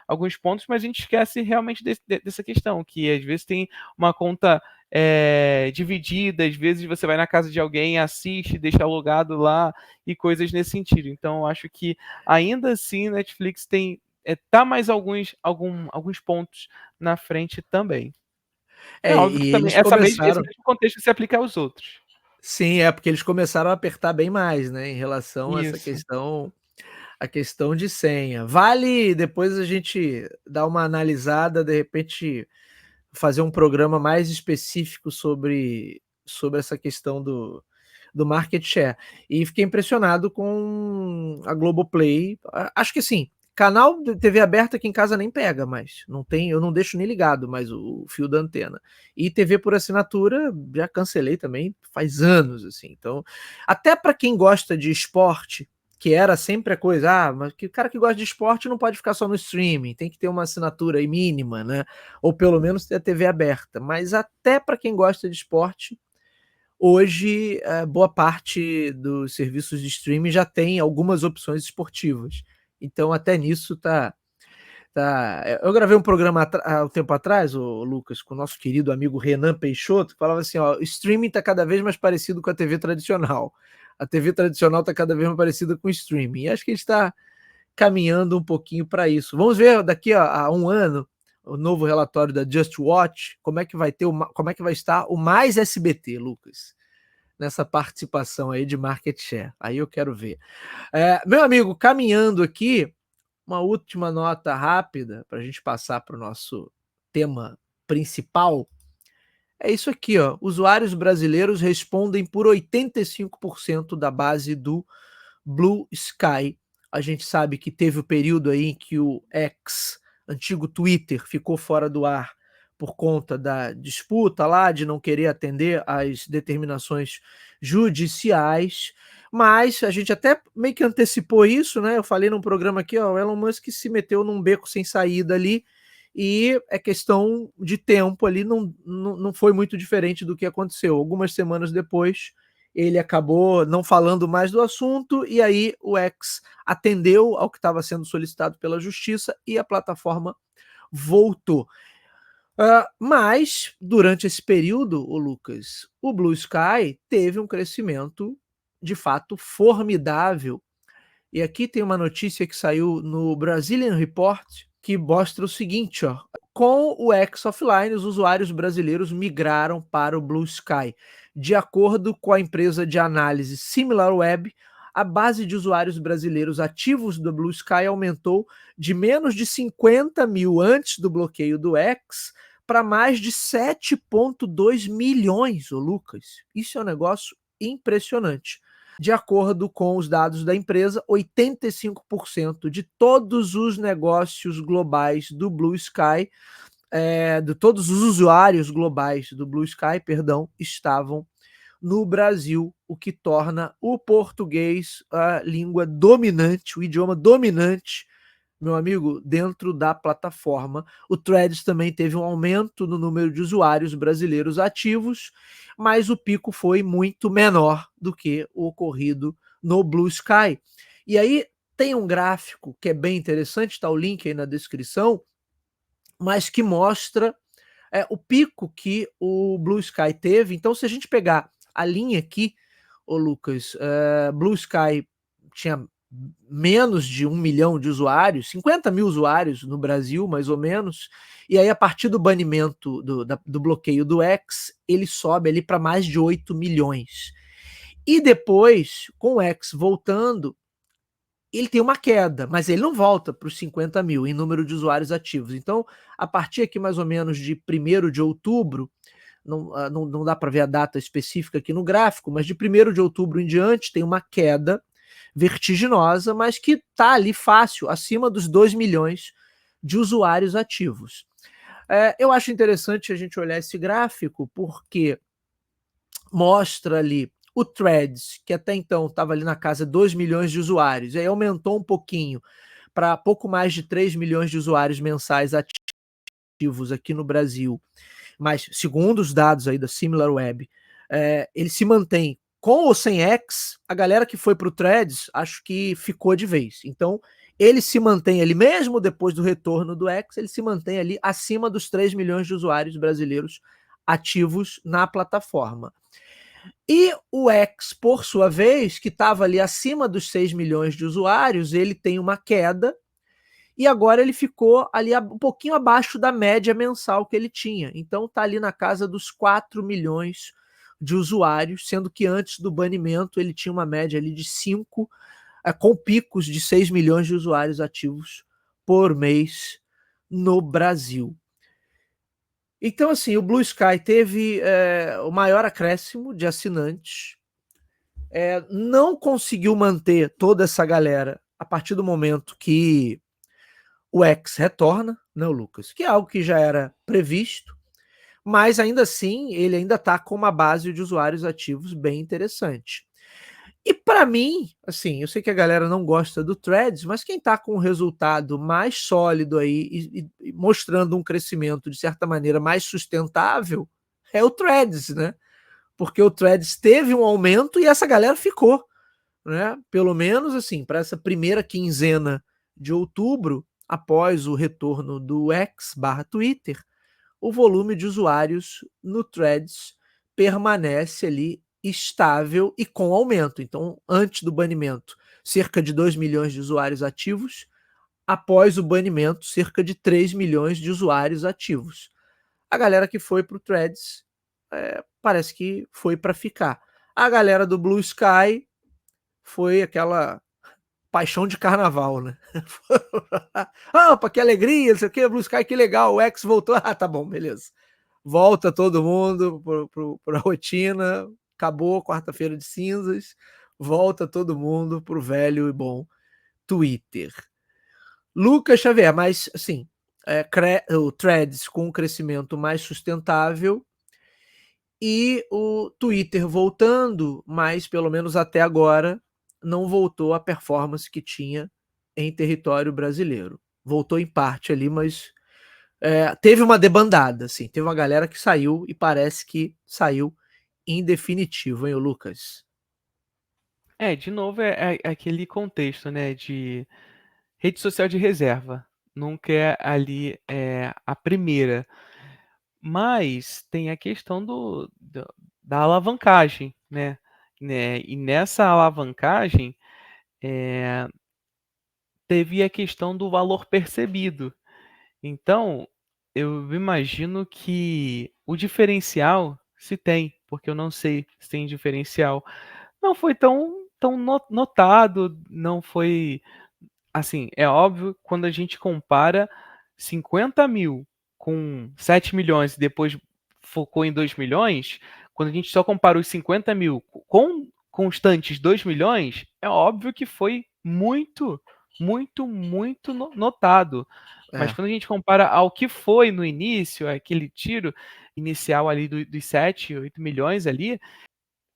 alguns pontos, mas a gente esquece realmente dessa questão, que às vezes tem uma conta dividida, às vezes você vai na casa de alguém, assiste, deixa alugado lá e coisas nesse sentido. Então, eu acho que ainda assim Netflix tá mais alguns pontos na frente também. É óbvio que E também eles esse começaram. mesmo contexto se aplica aos outros. Sim, porque eles começaram a apertar bem mais, né, em relação a essa Isso. questão, a questão de senha. Vale depois a gente dar uma analisada, de repente fazer um programa mais específico sobre essa questão do market share. E fiquei impressionado com a Globoplay. Acho que assim, canal de TV aberta aqui em casa nem pega mais, não tem, eu não deixo nem ligado mais o fio da antena. E TV por assinatura, já cancelei também faz anos, assim. Então, até para quem gosta de esporte, que era sempre a coisa, mas que o cara que gosta de esporte não pode ficar só no streaming, tem que ter uma assinatura aí mínima, né? Ou pelo menos ter a TV aberta. Mas até para quem gosta de esporte, hoje boa parte dos serviços de streaming já tem algumas opções esportivas. Então até nisso tá. Eu gravei um programa há um tempo atrás, o Lucas, com o nosso querido amigo Renan Peixoto, que falava assim: ó, o streaming está cada vez mais parecido com a TV tradicional. A TV tradicional está cada vez mais parecida com o streaming. E acho que a gente está caminhando um pouquinho para isso. Vamos ver daqui a um ano o novo relatório da Just Watch, como é que vai ter, como é que vai estar o mais SBT, Lucas, nessa participação aí de market share. Aí eu quero ver. Meu amigo, caminhando aqui, uma última nota rápida para a gente passar para o nosso tema principal. É isso aqui, ó. Usuários brasileiros respondem por 85% da base do Blue Sky. A gente sabe que teve o período aí em que o X, antigo Twitter, ficou fora do ar por conta da disputa lá, de não querer atender às determinações judiciais, mas a gente até meio que antecipou isso, né? Eu falei num programa aqui, ó, o Elon Musk se meteu num beco sem saída ali, e é questão de tempo ali, não foi muito diferente do que aconteceu. Algumas semanas depois, ele acabou não falando mais do assunto, e aí o X atendeu ao que estava sendo solicitado pela justiça e a plataforma voltou. Mas, durante esse período, o Lucas, o Blue Sky teve um crescimento de fato formidável. E aqui tem uma notícia que saiu no Brazilian Report que mostra o seguinte, ó. Com o X offline, os usuários brasileiros migraram para o Blue Sky. De acordo com a empresa de análise SimilarWeb, a base de usuários brasileiros ativos do Blue Sky aumentou de menos de 50 mil antes do bloqueio do X para mais de 7,2 milhões, ô Lucas. Isso é um negócio impressionante. De acordo com os dados da empresa, 85% de todos os negócios globais do Blue Sky, de todos os usuários globais do Blue Sky, perdão, estavam no Brasil, o que torna o português a língua dominante, o idioma dominante, meu amigo, dentro da plataforma. O Threads também teve um aumento no número de usuários brasileiros ativos, mas o pico foi muito menor do que o ocorrido no Blue Sky. E aí tem um gráfico que é bem interessante, está o link aí na descrição, mas que mostra o pico que o Blue Sky teve. Então, se a gente pegar a linha aqui, ô Lucas, Blue Sky tinha menos de 1 milhão de usuários, 50 mil usuários no Brasil, mais ou menos, e aí a partir do banimento, do bloqueio do X, ele sobe ali para mais de 8 milhões. E depois, com o X voltando, ele tem uma queda, mas ele não volta para os 50 mil em número de usuários ativos. Então, a partir aqui mais ou menos de 1º de outubro, não dá para ver a data específica aqui no gráfico, mas de 1º de outubro em diante tem uma queda vertiginosa, mas que está ali fácil, acima dos 2 milhões de usuários ativos. Eu acho interessante a gente olhar esse gráfico, porque mostra ali o Threads, que até então estava ali na casa de 2 milhões de usuários, e aí aumentou um pouquinho para pouco mais de 3 milhões de usuários mensais ativos aqui no Brasil. Mas, segundo os dados aí da SimilarWeb, ele se mantém com ou sem X. A galera que foi para o Threads, acho que ficou de vez. Então, ele se mantém ali, mesmo depois do retorno do X, ele se mantém ali acima dos 3 milhões de usuários brasileiros ativos na plataforma. E o X, por sua vez, que estava ali acima dos 6 milhões de usuários, ele tem uma queda, e agora ele ficou ali um pouquinho abaixo da média mensal que ele tinha. Então está ali na casa dos 4 milhões de usuários, sendo que antes do banimento ele tinha uma média ali de 5, com picos de 6 milhões de usuários ativos por mês no Brasil. Então, assim, o Blue Sky teve o maior acréscimo de assinantes, não conseguiu manter toda essa galera a partir do momento que o X retorna, né, Lucas? Que é algo que já era previsto, mas ainda assim ele ainda está com uma base de usuários ativos bem interessante. E para mim, assim, eu sei que a galera não gosta do Threads, mas quem está com um resultado mais sólido aí e mostrando um crescimento, de certa maneira, mais sustentável, é o Threads, né? Porque o Threads teve um aumento e essa galera ficou, né? Pelo menos, assim, para essa primeira quinzena de outubro, após o retorno do X/Twitter, o volume de usuários no Threads permanece ali estável e com aumento. Então, antes do banimento, cerca de 2 milhões de usuários ativos, após o banimento, cerca de 3 milhões de usuários ativos. A galera que foi para o Threads parece que foi para ficar. A galera do Blue Sky foi aquela paixão de carnaval, né? Opa, que alegria, não sei o que, Blue Sky, que legal, o X voltou. Ah, tá bom, beleza. Volta todo mundo para a rotina, acabou quarta-feira de cinzas, volta todo mundo para o velho e bom Twitter. Lucas Xavier, mas assim, o Threads com um crescimento mais sustentável e o Twitter voltando, mas pelo menos até agora não voltou à performance que tinha em território brasileiro. Voltou em parte ali, mas teve uma debandada, assim, teve uma galera que saiu e parece que saiu em definitivo, hein, o Lucas? De novo, é aquele contexto, né, de rede social de reserva. Nunca é ali a primeira. Mas tem a questão da alavancagem, né? E nessa alavancagem, teve a questão do valor percebido. Então, eu imagino que o diferencial, se tem, porque eu não sei se tem diferencial, não foi tão notado, não foi assim, é óbvio, quando a gente compara 50.000 com 7 milhões e depois focou em 2 milhões, quando a gente só compara os 50.000 com constantes 2 milhões, é óbvio que foi muito, muito, muito notado. Mas É, quando a gente compara ao que foi no início, aquele tiro inicial ali dos 7, 8 milhões ali,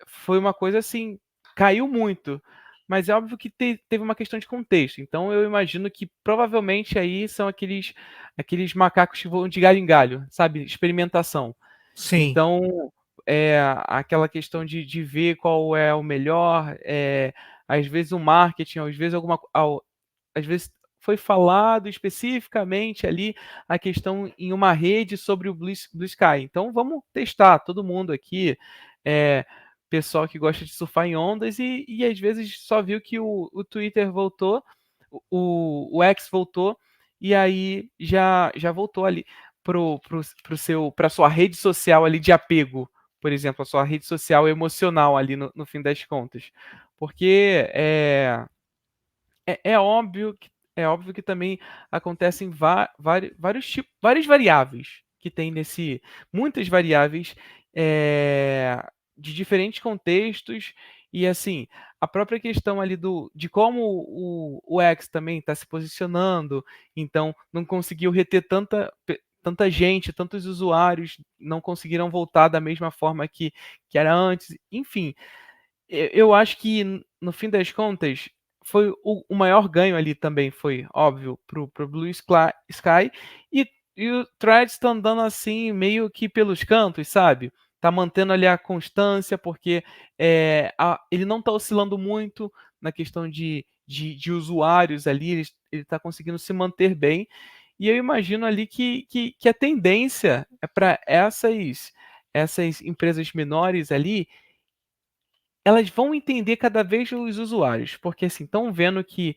foi uma coisa assim, caiu muito. Mas é óbvio que teve uma questão de contexto. Então eu imagino que provavelmente aí são aqueles macacos que vão de galho em galho, sabe? Experimentação. sim, Então, aquela questão de ver qual é o melhor, às vezes o marketing, às vezes às vezes foi falado especificamente ali a questão em uma rede sobre o Blue Sky. Então vamos testar todo mundo aqui, é, pessoal que gosta de surfar em ondas e às vezes só viu que o Twitter voltou, o X voltou e aí já voltou ali para sua rede social ali de apego, por exemplo, a sua rede social emocional ali no fim das contas, porque é óbvio que também acontecem várias variáveis que tem nesse muitas variáveis, de diferentes contextos e, assim, a própria questão ali de como o X também está se posicionando, então não conseguiu reter tanta gente, tantos usuários, não conseguiram voltar da mesma forma que era antes, enfim. Eu acho que, no fim das contas, foi o maior ganho ali também foi, óbvio, pro Blue Sky e o Threads tá andando assim, meio que pelos cantos, sabe? Tá mantendo ali a constância, porque ele não tá oscilando muito na questão de usuários ali, ele tá conseguindo se manter bem. E eu imagino ali que a tendência é para essas empresas menores ali elas vão entender cada vez os usuários, porque assim, estão vendo que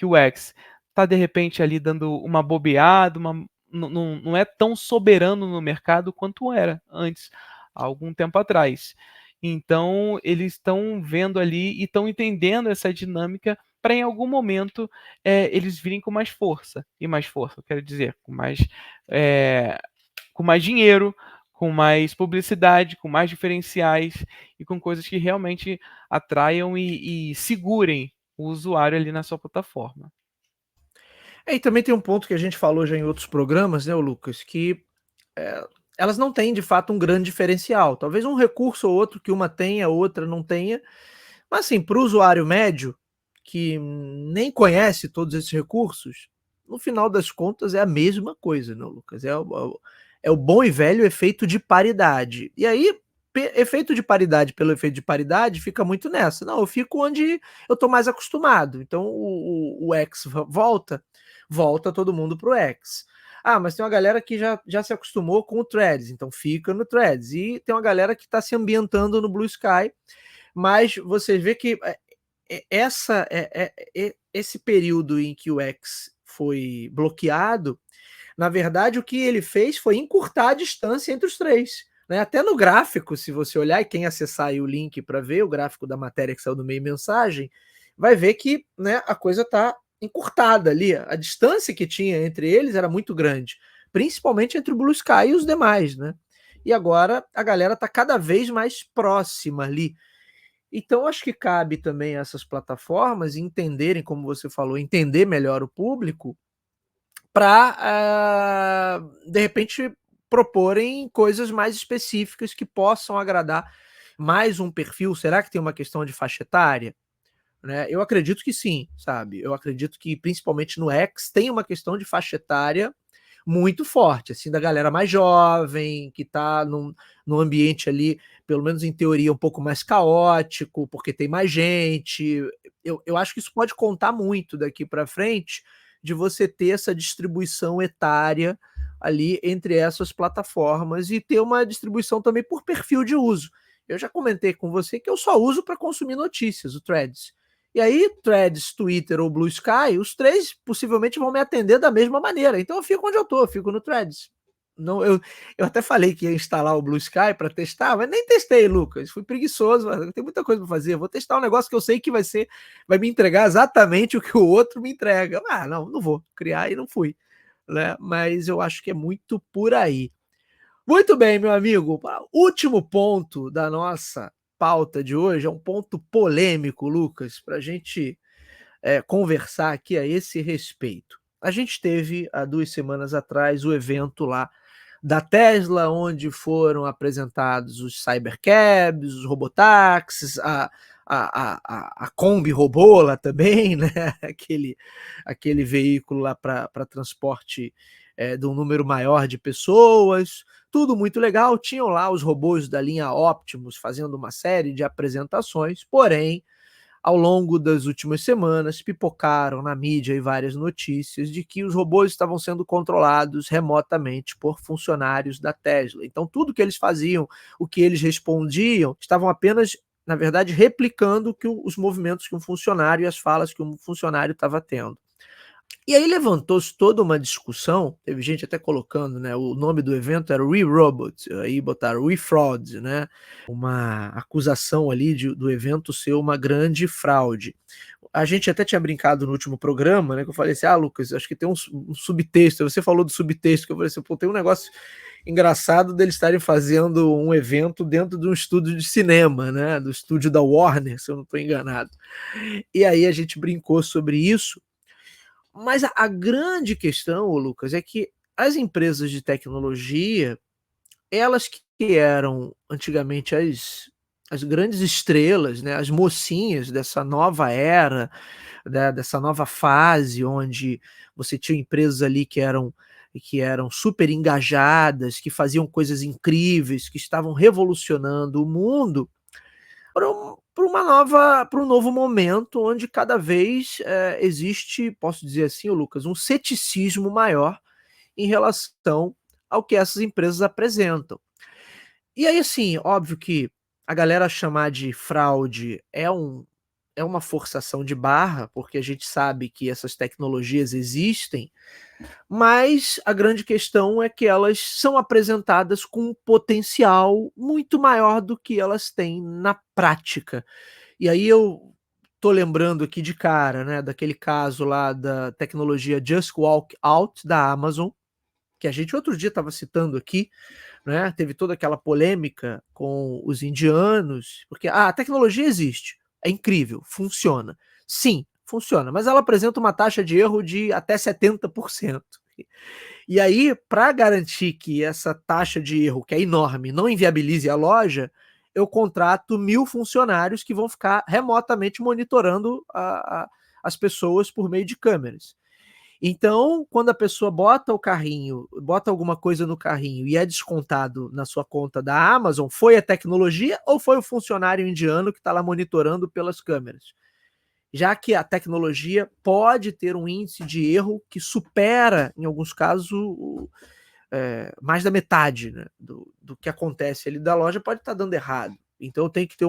o X está de repente ali dando uma bobeada, não é tão soberano no mercado quanto era antes, há algum tempo atrás. Então, eles estão vendo ali e estão entendendo essa dinâmica para em algum momento eles virem com mais força, eu quero dizer, eh, com mais dinheiro, com mais publicidade, com mais diferenciais e com coisas que realmente atraiam e segurem o usuário ali na sua plataforma. e também tem um ponto que a gente falou já em outros programas, né, o Lucas, que eh, elas não têm de fato um grande diferencial. Talvez um recurso ou outro que uma tenha, outra não tenha, Mas assim, para o usuário médio, que nem conhece todos esses recursos, no final das contas é a mesma coisa, né, Lucas? É o bom e velho efeito de paridade. E aí, efeito de paridade pelo efeito de paridade fica muito nessa. Não, eu fico onde eu estou mais acostumado. Então o X volta todo mundo para o X. Ah, mas tem uma galera que já se acostumou com o Threads, então fica no Threads. E tem uma galera que está se ambientando no Blue Sky, mas você vê que esse período em que o X foi bloqueado, na verdade, o que ele fez foi encurtar a distância entre os três. Né? Até no gráfico, se você olhar, e quem acessar aí o link para ver o gráfico da matéria que saiu do meio mensagem, vai ver que, né, a coisa está encurtada ali. A distância que tinha entre eles era muito grande, principalmente entre o Blue Sky e os demais. Né? E agora a galera está cada vez mais próxima ali. Então, acho que cabe também a essas plataformas entenderem, como você falou, entender melhor o público para, de repente, proporem coisas mais específicas que possam agradar mais um perfil. Será que tem uma questão de faixa etária? Né? Eu acredito que sim, sabe? Eu acredito que, principalmente no X, tem uma questão de faixa etária muito forte, assim, da galera mais jovem, que está num ambiente ali, pelo menos em teoria, um pouco mais caótico, porque tem mais gente. Eu acho que isso pode contar muito daqui para frente, de você ter essa distribuição etária ali entre essas plataformas e ter uma distribuição também por perfil de uso. Eu já comentei com você que eu só uso para consumir notícias, o Threads. E aí, Threads, Twitter ou Blue Sky, os três possivelmente vão me atender da mesma maneira. Então eu fico onde eu tô, eu fico no Threads. Não, eu até falei que ia instalar o Blue Sky para testar, mas nem testei, Lucas. Fui preguiçoso, tem muita coisa para fazer. Vou testar um negócio que eu sei que vai me entregar exatamente o que o outro me entrega. Ah, não vou criar e não fui, né? Mas eu acho que é muito por aí. Muito bem, meu amigo. Último ponto da nossa pauta de hoje é um ponto polêmico, Lucas, para a gente conversar aqui a esse respeito. A gente teve, há 2 semanas atrás, o evento lá da Tesla, onde foram apresentados os cybercabs, os robotáxis, a Kombi robô lá também, né? aquele veículo lá para transporte de um número maior de pessoas. Tudo muito legal. Tinham lá os robôs da linha Optimus fazendo uma série de apresentações, porém, ao longo das últimas semanas, pipocaram na mídia e várias notícias de que os robôs estavam sendo controlados remotamente por funcionários da Tesla. Então, tudo que eles faziam, o que eles respondiam, estavam apenas, na verdade, replicando os movimentos que um funcionário e as falas que um funcionário estava tendo. E aí levantou-se toda uma discussão, teve gente até colocando, né, o nome do evento era We Robot, aí botaram We Fraud, né, uma acusação ali do evento ser uma grande fraude. A gente até tinha brincado no último programa, né, que eu falei assim, Lucas, acho que tem um subtexto, você falou do subtexto, que eu falei assim, pô, tem um negócio engraçado deles estarem fazendo um evento dentro de um estúdio de cinema, né, do estúdio da Warner, se eu não estou enganado. E aí a gente brincou sobre isso, mas a grande questão, Lucas, é que as empresas de tecnologia, elas que eram antigamente as grandes estrelas, né, as mocinhas dessa nova era, né, dessa nova fase, onde você tinha empresas ali que eram super engajadas, que faziam coisas incríveis, que estavam revolucionando o mundo, para um novo momento onde cada vez existe, posso dizer assim, Lucas, um ceticismo maior em relação ao que essas empresas apresentam. E aí, assim, óbvio que a galera chamar de fraude é uma forçação de barra, porque a gente sabe que essas tecnologias existem, mas a grande questão é que elas são apresentadas com um potencial muito maior do que elas têm na prática. E aí eu tô lembrando aqui de cara, né, daquele caso lá da tecnologia Just Walk Out da Amazon, que a gente outro dia estava citando aqui, né? Teve toda aquela polêmica com os indianos, porque a tecnologia existe, é incrível, funciona. Sim, funciona, mas ela apresenta uma taxa de erro de até 70%. E aí, para garantir que essa taxa de erro, que é enorme, não inviabilize a loja, eu contrato 1000 funcionários que vão ficar remotamente monitorando as pessoas por meio de câmeras. Então, quando a pessoa bota o carrinho, bota alguma coisa no carrinho e é descontado na sua conta da Amazon, foi a tecnologia ou foi o funcionário indiano que está lá monitorando pelas câmeras? Já que a tecnologia pode ter um índice de erro que supera, em alguns casos, mais da metade, né, do que acontece ali da loja pode estar dando errado. Então tem que ter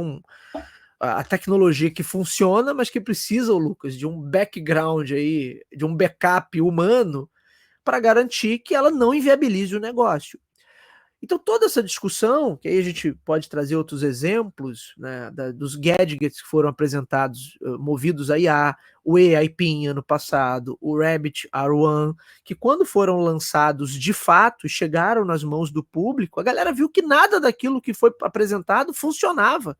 a tecnologia que funciona, mas que precisa, Lucas, de um background aí, de um backup humano para garantir que ela não inviabilize o negócio. Então, toda essa discussão, que aí a gente pode trazer outros exemplos, né, dos gadgets que foram apresentados, movidos a IA, o AI PIN ano passado, o Rabbit R1, que quando foram lançados de fato e chegaram nas mãos do público, a galera viu que nada daquilo que foi apresentado funcionava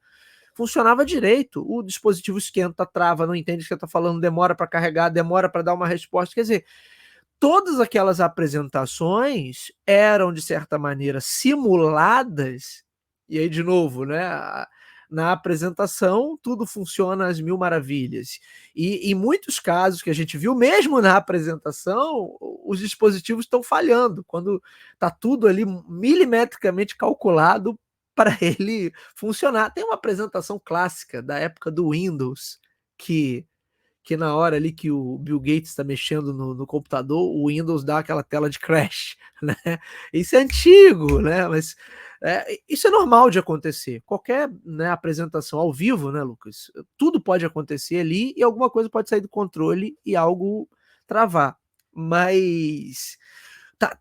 direito. O dispositivo esquenta, trava, não entende o que você está falando, demora para carregar, demora para dar uma resposta. Quer dizer, todas aquelas apresentações eram, de certa maneira, simuladas, e aí, de novo, né? Na apresentação, tudo funciona às mil maravilhas. E em muitos casos que a gente viu, mesmo na apresentação, os dispositivos estão falhando, quando está tudo ali milimetricamente calculado para ele funcionar. Tem uma apresentação clássica da época do Windows, que na hora ali que o Bill Gates está mexendo no computador, o Windows dá aquela tela de crash, né? Isso é antigo, né? Mas isso é normal de acontecer. Qualquer, né, apresentação ao vivo, né, Lucas? Tudo pode acontecer ali e alguma coisa pode sair do controle e algo travar. Mas tá,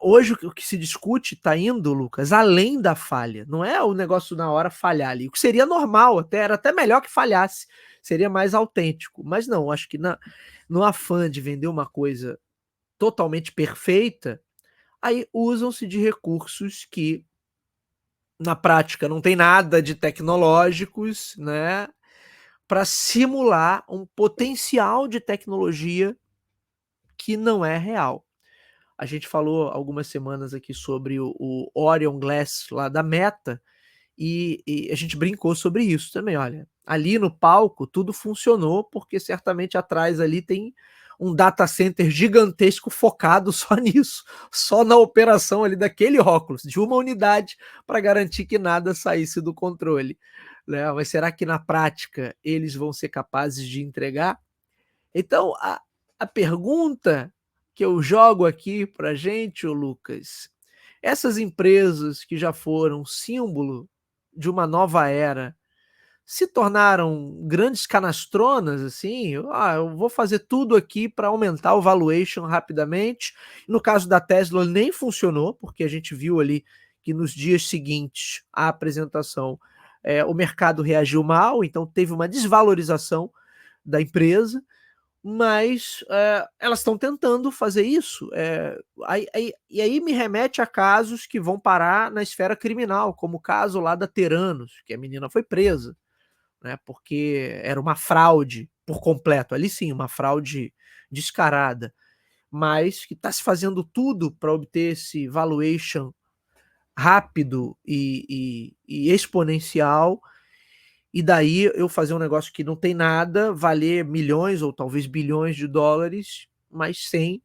hoje o que se discute está indo, Lucas, além da falha. Não é o negócio na hora falhar ali. O que seria normal, era até melhor que falhasse. Seria mais autêntico. Mas não, acho que no afã de vender uma coisa totalmente perfeita, aí usam-se de recursos que, na prática, não tem nada de tecnológicos, né? Para simular um potencial de tecnologia que não é real. A gente falou algumas semanas aqui sobre o Orion Glass lá da Meta e a gente brincou sobre isso também. Olha, ali no palco tudo funcionou porque certamente atrás ali tem um data center gigantesco focado só nisso, só na operação ali daquele óculos, de uma unidade, para garantir que nada saísse do controle, né? Mas será que na prática eles vão ser capazes de entregar? Então, a pergunta que eu jogo aqui para gente, ô Lucas, essas empresas que já foram símbolo de uma nova era se tornaram grandes canastronas, assim, eu vou fazer tudo aqui para aumentar o valuation rapidamente. No caso da Tesla, nem funcionou, porque a gente viu ali que nos dias seguintes à apresentação, o mercado reagiu mal, então teve uma desvalorização da empresa, mas elas estão tentando fazer isso. E aí me remete a casos que vão parar na esfera criminal, como o caso lá da Teranos, que a menina foi presa, né, porque era uma fraude por completo. Ali sim, uma fraude descarada, mas que está se fazendo tudo para obter esse valuation rápido e exponencial, e daí eu fazer um negócio que não tem nada, valer milhões ou talvez bilhões de dólares, mas sem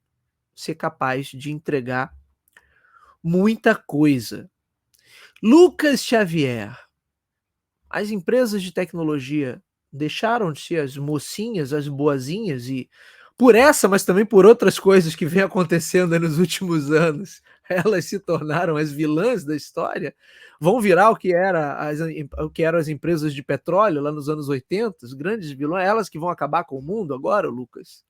ser capaz de entregar muita coisa. Lucas Xavier, as empresas de tecnologia deixaram de ser as mocinhas, as boazinhas, e por essa, mas também por outras coisas que vem acontecendo nos últimos anos, elas se tornaram as vilãs da história, vão virar o que eram as empresas de petróleo lá nos anos 80, os grandes vilões, elas que vão acabar com o mundo agora, Lucas?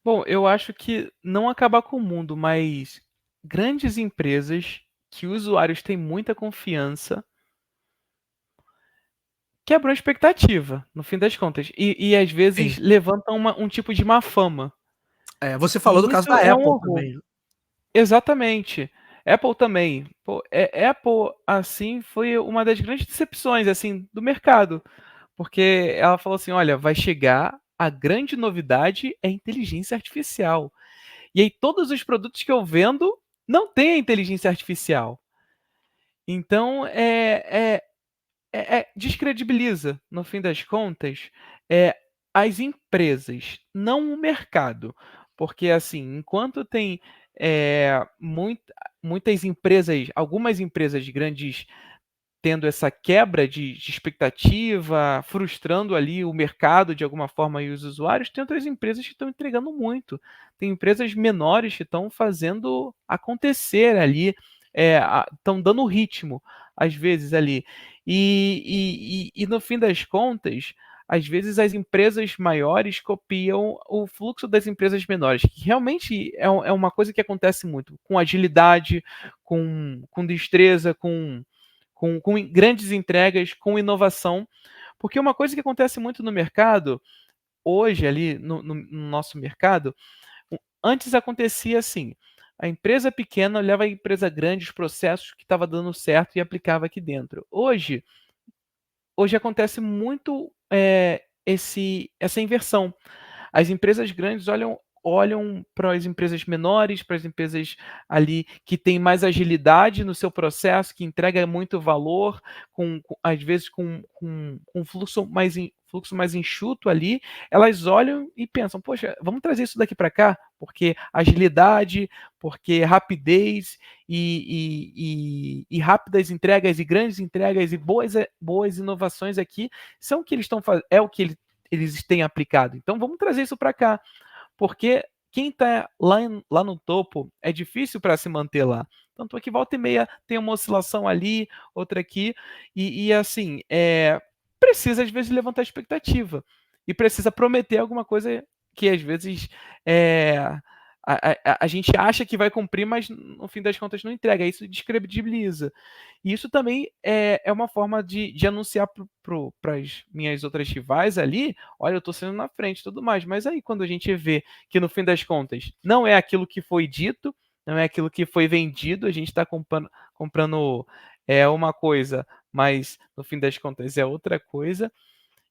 Bom, eu acho que não acabar com o mundo, mas grandes empresas que usuários têm muita confiança quebram a expectativa, no fim das contas. E às vezes Sim. levantam um tipo de má fama. Você falou do E caso isso da é um Apple horror. também. Exatamente. Apple também. Pô, Apple, assim, foi uma das grandes decepções, assim, do mercado. Porque ela falou assim, olha, vai chegar, a grande novidade é a inteligência artificial. E aí todos os produtos que eu vendo não têm a inteligência artificial. Então, descredibiliza, no fim das contas, as empresas, não o mercado. Porque, assim, enquanto tem muitas empresas, algumas empresas grandes tendo essa quebra de expectativa, frustrando ali o mercado de alguma forma e os usuários, tem outras empresas que estão entregando muito. Tem empresas menores que estão fazendo acontecer ali, estão dando ritmo, às vezes, ali. E no fim das contas, às vezes as empresas maiores copiam o fluxo das empresas menores, que realmente é uma coisa que acontece muito, com agilidade, com destreza, com grandes entregas, com inovação. Porque uma coisa que acontece muito no mercado, hoje ali no nosso mercado, antes acontecia assim, a empresa pequena olhava a empresa grande, os processos que estava dando certo e aplicava aqui dentro. Hoje acontece muito essa inversão. As empresas grandes olham para as empresas menores, para as empresas ali que têm mais agilidade no seu processo, que entrega muito valor, às vezes com fluxo mais enxuto ali, elas olham e pensam, poxa, vamos trazer isso daqui para cá, porque agilidade, porque rapidez e rápidas entregas e grandes entregas e boas inovações aqui são o que eles estão fazendo, é o que eles têm aplicado. Então vamos trazer isso para cá, porque quem está lá no topo é difícil para se manter lá. Tanto é que volta e meia tem uma oscilação ali, outra aqui, e assim, precisa às vezes levantar expectativa e precisa prometer alguma coisa que às vezes é, a gente acha que vai cumprir, mas no fim das contas não entrega. Isso descredibiliza. E isso também é uma forma de anunciar para as minhas outras rivais ali, olha, eu estou saindo na frente e tudo mais. Mas aí quando a gente vê que no fim das contas não é aquilo que foi dito, não é aquilo que foi vendido, a gente está comprando uma coisa, mas no fim das contas é outra coisa.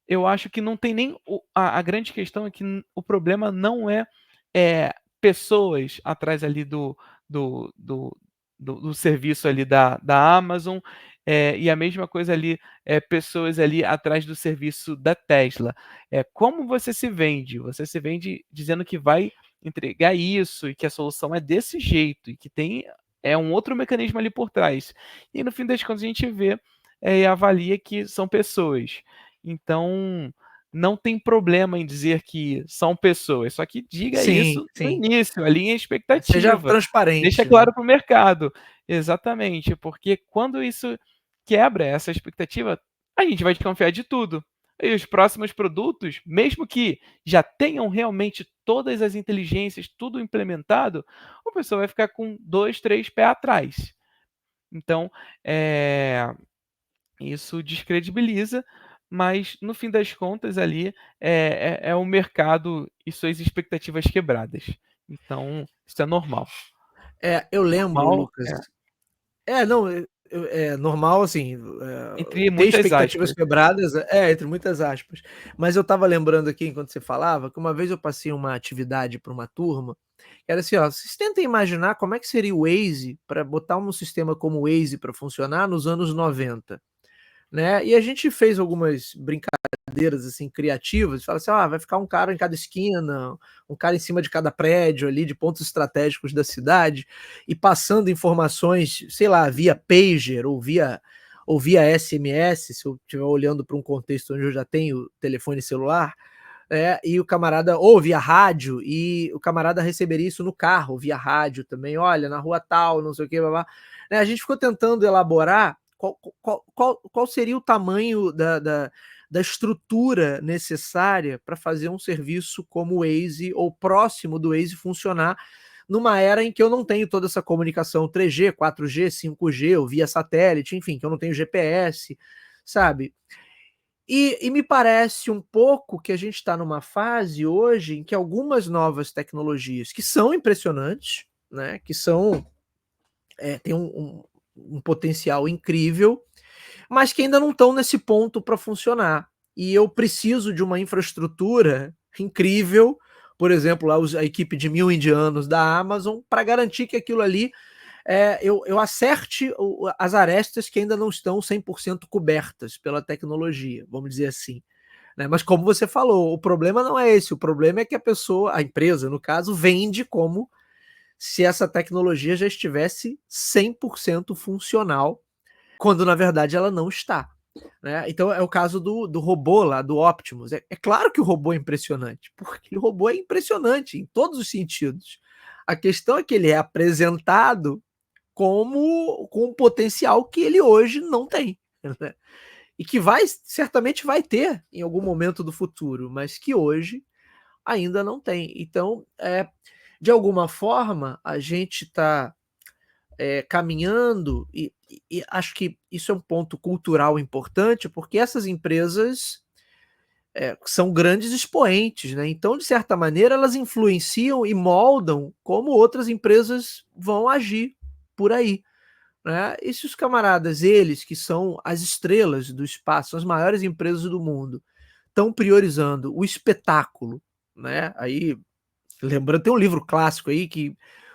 Eu acho que não tem nem. A grande questão é que o problema não é pessoas atrás ali do, do, do serviço ali da Amazon, e a mesma coisa ali, pessoas ali atrás do serviço da Tesla. Como você se vende? Você se vende dizendo que vai entregar isso e que a solução é desse jeito e que tem um outro mecanismo ali por trás. E no fim das contas a gente vê e avalia que são pessoas. Então, não tem problema em dizer que são pessoas, só que diga Sim, isso no sim. início, alinhe a Seja expectativa, deixa transparente, né. claro para o mercado. Exatamente, porque quando isso quebra essa expectativa, a gente vai desconfiar de tudo. E os próximos produtos, mesmo que já tenham realmente todas as inteligências, tudo implementado, o pessoal vai ficar com 2, 3 pés atrás. Então, isso descredibiliza, mas no fim das contas ali é o mercado e suas expectativas quebradas. Então, isso é normal. Eu lembro, Normal, Lucas. Não, é normal, assim, entre ter muitas expectativas aspas. quebradas, entre muitas aspas. Mas eu estava lembrando aqui, enquanto você falava, que uma vez eu passei uma atividade para uma turma, que era assim: "Ó, vocês tentem imaginar como é que seria o Waze para botar um sistema como o Waze para funcionar nos anos 90, né". E a gente fez algumas brincadeiras, assim, criativas, fala assim: vai ficar um cara em cada esquina, um cara em cima de cada prédio ali, de pontos estratégicos da cidade, e passando informações, sei lá, via pager ou via SMS, se eu estiver olhando para um contexto onde eu já tenho telefone celular, e o camarada ou via rádio, e o camarada receberia isso no carro, via rádio também: "Olha, na rua tal, não sei o quê, blá-blá". Né, a gente ficou tentando elaborar qual seria o tamanho da estrutura necessária para fazer um serviço como o Waze ou próximo do Waze funcionar numa era em que eu não tenho toda essa comunicação 3G, 4G, 5G ou via satélite, enfim, que eu não tenho GPS, sabe. E me parece um pouco que a gente está numa fase hoje em que algumas novas tecnologias que são impressionantes, né, que são, têm um potencial incrível, mas que ainda não estão nesse ponto para funcionar. E eu preciso de uma infraestrutura incrível, por exemplo, lá a equipe de 1000 indianos da Amazon, para garantir que aquilo ali eu acerte as arestas que ainda não estão 100% cobertas pela tecnologia, vamos dizer assim. Né? Mas como você falou, o problema não é esse, o problema é que a empresa, no caso, vende como se essa tecnologia já estivesse 100% funcional, quando na verdade ela não está. Né? Então é o caso do robô lá, do Optimus. É claro que o robô é impressionante, porque o robô é impressionante em todos os sentidos. A questão é que ele é apresentado como com um potencial que ele hoje não tem. Né? E que certamente vai ter em algum momento do futuro, mas que hoje ainda não tem. Então, de alguma forma, a gente está caminhando, e acho que isso é um ponto cultural importante, porque essas empresas são grandes expoentes, né? Então, de certa maneira, elas influenciam e moldam como outras empresas vão agir por aí. Né? E se os camaradas, eles que são as estrelas do espaço, as maiores empresas do mundo, estão priorizando o espetáculo, né? Aí, lembrando, tem um livro clássico aí que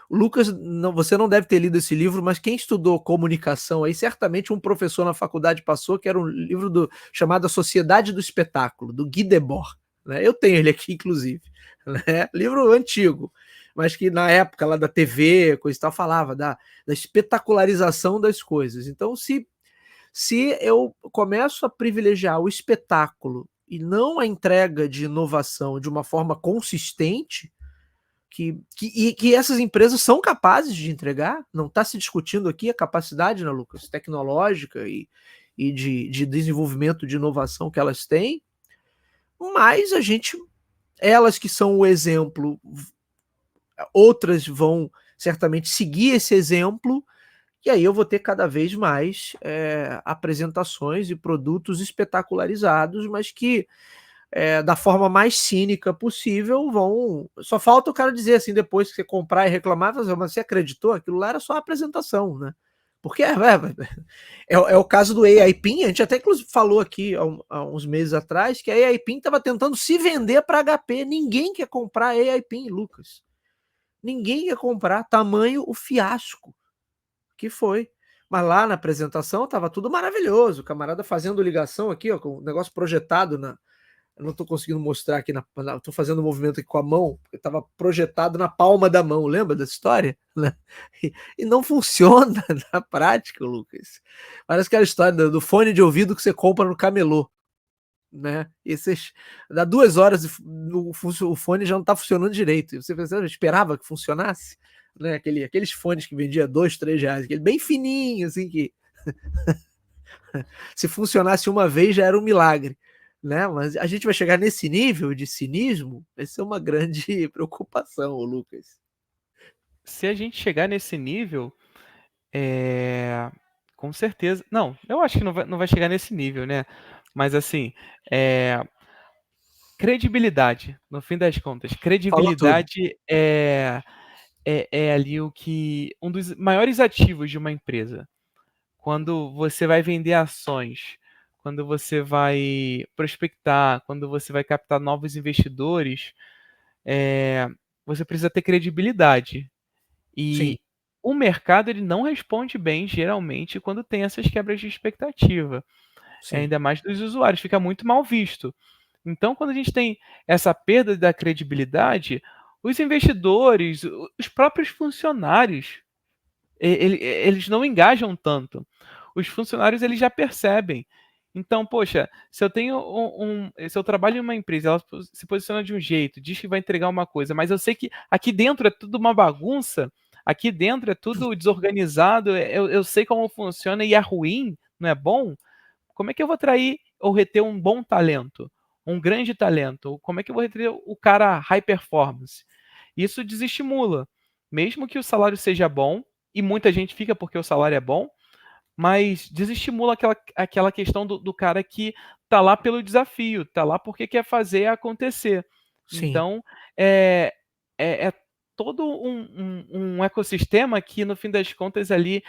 o Lucas, não, você não deve ter lido esse livro, mas quem estudou comunicação aí, certamente um professor na faculdade passou, que era um livro chamado A Sociedade do Espetáculo, do Guy Debord. Né? Eu tenho ele aqui, inclusive. Né? Livro antigo, mas que na época lá da TV, coisa e tal, falava da espetacularização das coisas. Então, se eu começo a privilegiar o espetáculo e não a entrega de inovação de uma forma consistente, que essas empresas são capazes de entregar, não está se discutindo aqui a capacidade, né, Lucas, tecnológica e de desenvolvimento de inovação que elas têm, mas elas que são o exemplo, outras vão certamente seguir esse exemplo, e aí eu vou ter cada vez mais apresentações e produtos espetacularizados, mas que da forma mais cínica possível vão. Só falta o cara dizer assim, depois que você comprar e reclamar, mas você acreditou? Aquilo lá era só a apresentação, né? Porque é o caso do AI PIN, a gente até inclusive falou aqui há uns meses atrás que a AI PIN estava tentando se vender para HP. Ninguém quer comprar AI PIN, Lucas. Ninguém quer comprar, tamanho o fiasco que foi. Mas lá na apresentação estava tudo maravilhoso, o camarada fazendo ligação aqui, ó, com o negócio projetado eu não estou conseguindo mostrar aqui, estou fazendo um movimento aqui com a mão, porque estava projetado na palma da mão, lembra dessa história? Né? E não funciona na prática, Lucas. Parece aquela história do fone de ouvido que você compra no camelô. Né? E você dá 2 horas o fone já não está funcionando direito. E você esperava que funcionasse? Né? Aqueles fones que vendia R$ 2, R$ 3, aquele bem fininho, assim, que se funcionasse uma vez já era um milagre. Né? Mas a gente vai chegar nesse nível de cinismo, vai ser uma grande preocupação, Lucas. Se a gente chegar nesse nível, com certeza. Não, eu acho que não vai chegar nesse nível, né? Mas assim, credibilidade, no fim das contas. Falou tudo. Credibilidade é ali um dos maiores ativos de uma empresa. Quando você vai vender ações, quando você vai prospectar, quando você vai captar novos investidores, você precisa ter credibilidade. Sim, E o mercado ele não responde bem, geralmente, quando tem essas quebras de expectativa. sim, Ainda mais dos usuários, fica muito mal visto. Então, quando a gente tem essa perda da credibilidade, os investidores, os próprios funcionários, eles não engajam tanto. Os funcionários eles já percebem. Então, poxa, se eu trabalho em uma empresa, ela se posiciona de um jeito, diz que vai entregar uma coisa, mas eu sei que aqui dentro é tudo uma bagunça, aqui dentro é tudo desorganizado, eu sei como funciona e é ruim, não é bom. Como é que eu vou atrair ou reter um bom talento, um grande talento? Como é que eu vou reter o cara high performance? Isso desestimula. Mesmo que o salário seja bom, e muita gente fica porque o salário é bom, mas desestimula aquela questão do cara que tá lá pelo desafio, tá lá porque quer fazer acontecer. sim, Então, é todo um ecossistema que, no fim das contas, ali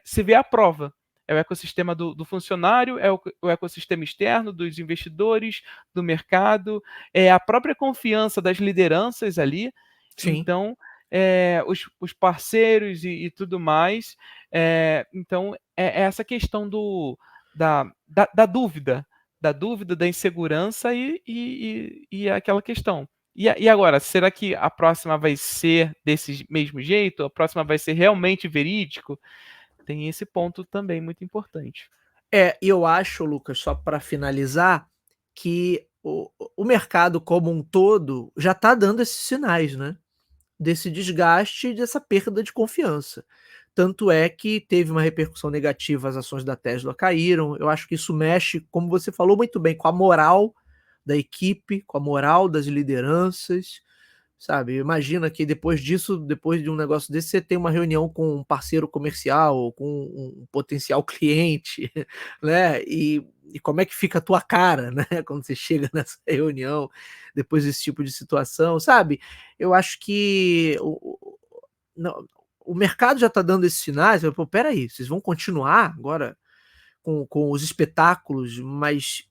se vê à prova. É o ecossistema do funcionário, é o ecossistema externo dos investidores, do mercado, é a própria confiança das lideranças ali. sim. Então, os parceiros e tudo mais. Então, é essa questão da dúvida, da insegurança e aquela questão. E agora, será que a próxima vai ser desse mesmo jeito? A próxima vai ser realmente verídico? Tem esse ponto também muito importante. E eu acho, Lucas, só para finalizar, que o mercado como um todo já está dando esses sinais, né, desse desgaste e dessa perda de confiança. Tanto é que teve uma repercussão negativa, as ações da Tesla caíram, eu acho que isso mexe, como você falou muito bem, com a moral da equipe, com a moral das lideranças, sabe. Imagina que depois disso, depois de um negócio desse, você tem uma reunião com um parceiro comercial ou com um potencial cliente, né, e como é que fica a tua cara, né, quando você chega nessa reunião, depois desse tipo de situação, sabe. Eu acho que não, o mercado já está dando esses sinais, pô, espera aí, vocês vão continuar agora com os espetáculos, mas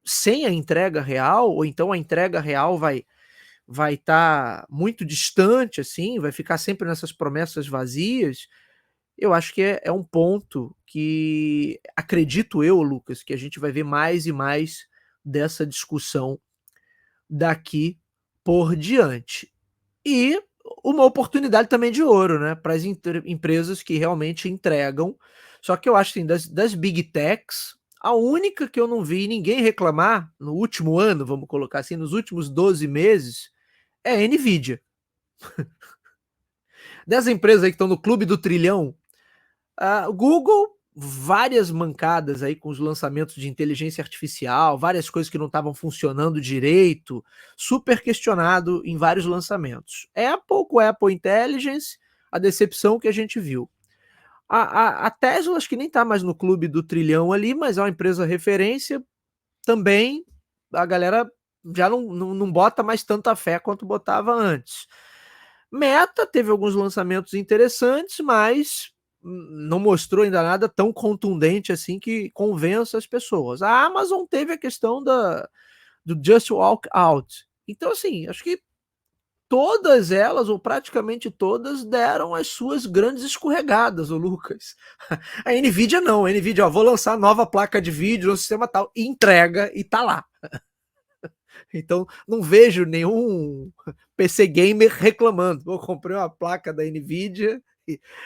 sem a entrega real, ou então a entrega real vai estar muito distante, assim, vai ficar sempre nessas promessas vazias. Eu acho que é um ponto que, acredito eu, Lucas, que a gente vai ver mais e mais dessa discussão daqui por diante. E uma oportunidade também de ouro, né, para as empresas que realmente entregam. Só que eu acho assim, das big techs, a única que eu não vi ninguém reclamar no último ano, vamos colocar assim, nos últimos 12 meses, é a Nvidia. Dessas empresas aí que estão no clube do trilhão, o Google, várias mancadas aí com os lançamentos de inteligência artificial, várias coisas que não estavam funcionando direito, super questionado em vários lançamentos. Apple com a Apple Intelligence, a decepção que a gente viu. A Tesla, acho que nem está mais no clube do trilhão ali, mas é uma empresa referência, também a galera já não bota mais tanta fé quanto botava antes. Meta teve alguns lançamentos interessantes, mas não mostrou ainda nada tão contundente assim que convença as pessoas. A Amazon teve a questão do Just Walk Out. Então, assim, acho que todas elas, ou praticamente todas, deram as suas grandes escorregadas, o Lucas. A Nvidia não, a Nvidia, ó, vou lançar nova placa de vídeo no sistema tal, e entrega e tá lá. Então, não vejo nenhum PC gamer reclamando. Eu comprei uma placa da Nvidia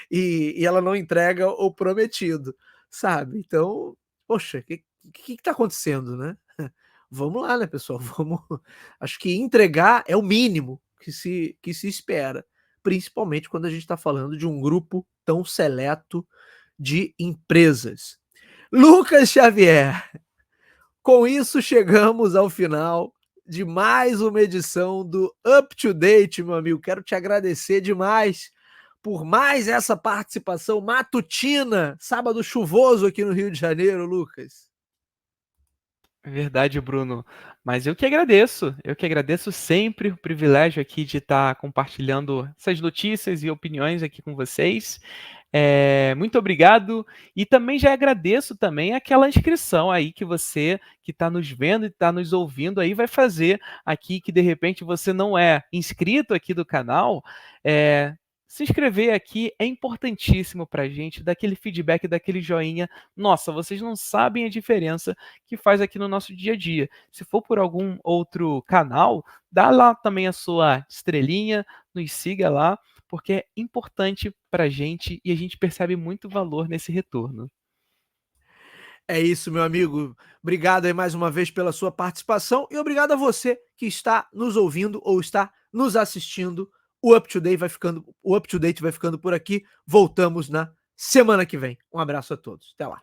e ela não entrega o prometido, sabe? Então, poxa, o que tá acontecendo, né? Vamos lá, né, pessoal? Vamos. Acho que entregar é o mínimo que se espera, principalmente quando a gente está falando de um grupo tão seleto de empresas. Lucas Xavier, com isso, chegamos ao final de mais uma edição do Up to Date, meu amigo. Quero te agradecer demais por mais essa participação matutina, sábado chuvoso aqui no Rio de Janeiro, Lucas. Verdade, Bruno. Mas eu que agradeço sempre o privilégio aqui de estar compartilhando essas notícias e opiniões aqui com vocês. Muito obrigado. E também já agradeço também aquela inscrição aí que você que está nos vendo e está nos ouvindo aí vai fazer aqui, que de repente você não é inscrito aqui do canal. Se inscrever aqui é importantíssimo para a gente, dar aquele feedback, daquele joinha. Nossa, vocês não sabem a diferença que faz aqui no nosso dia a dia. Se for por algum outro canal, dá lá também a sua estrelinha, nos siga lá, porque é importante para a gente e a gente percebe muito valor nesse retorno. É isso, meu amigo. Obrigado aí mais uma vez pela sua participação e obrigado a você que está nos ouvindo ou está nos assistindo. O Up to Date vai ficando por aqui. Voltamos na semana que vem. Um abraço a todos. Até lá.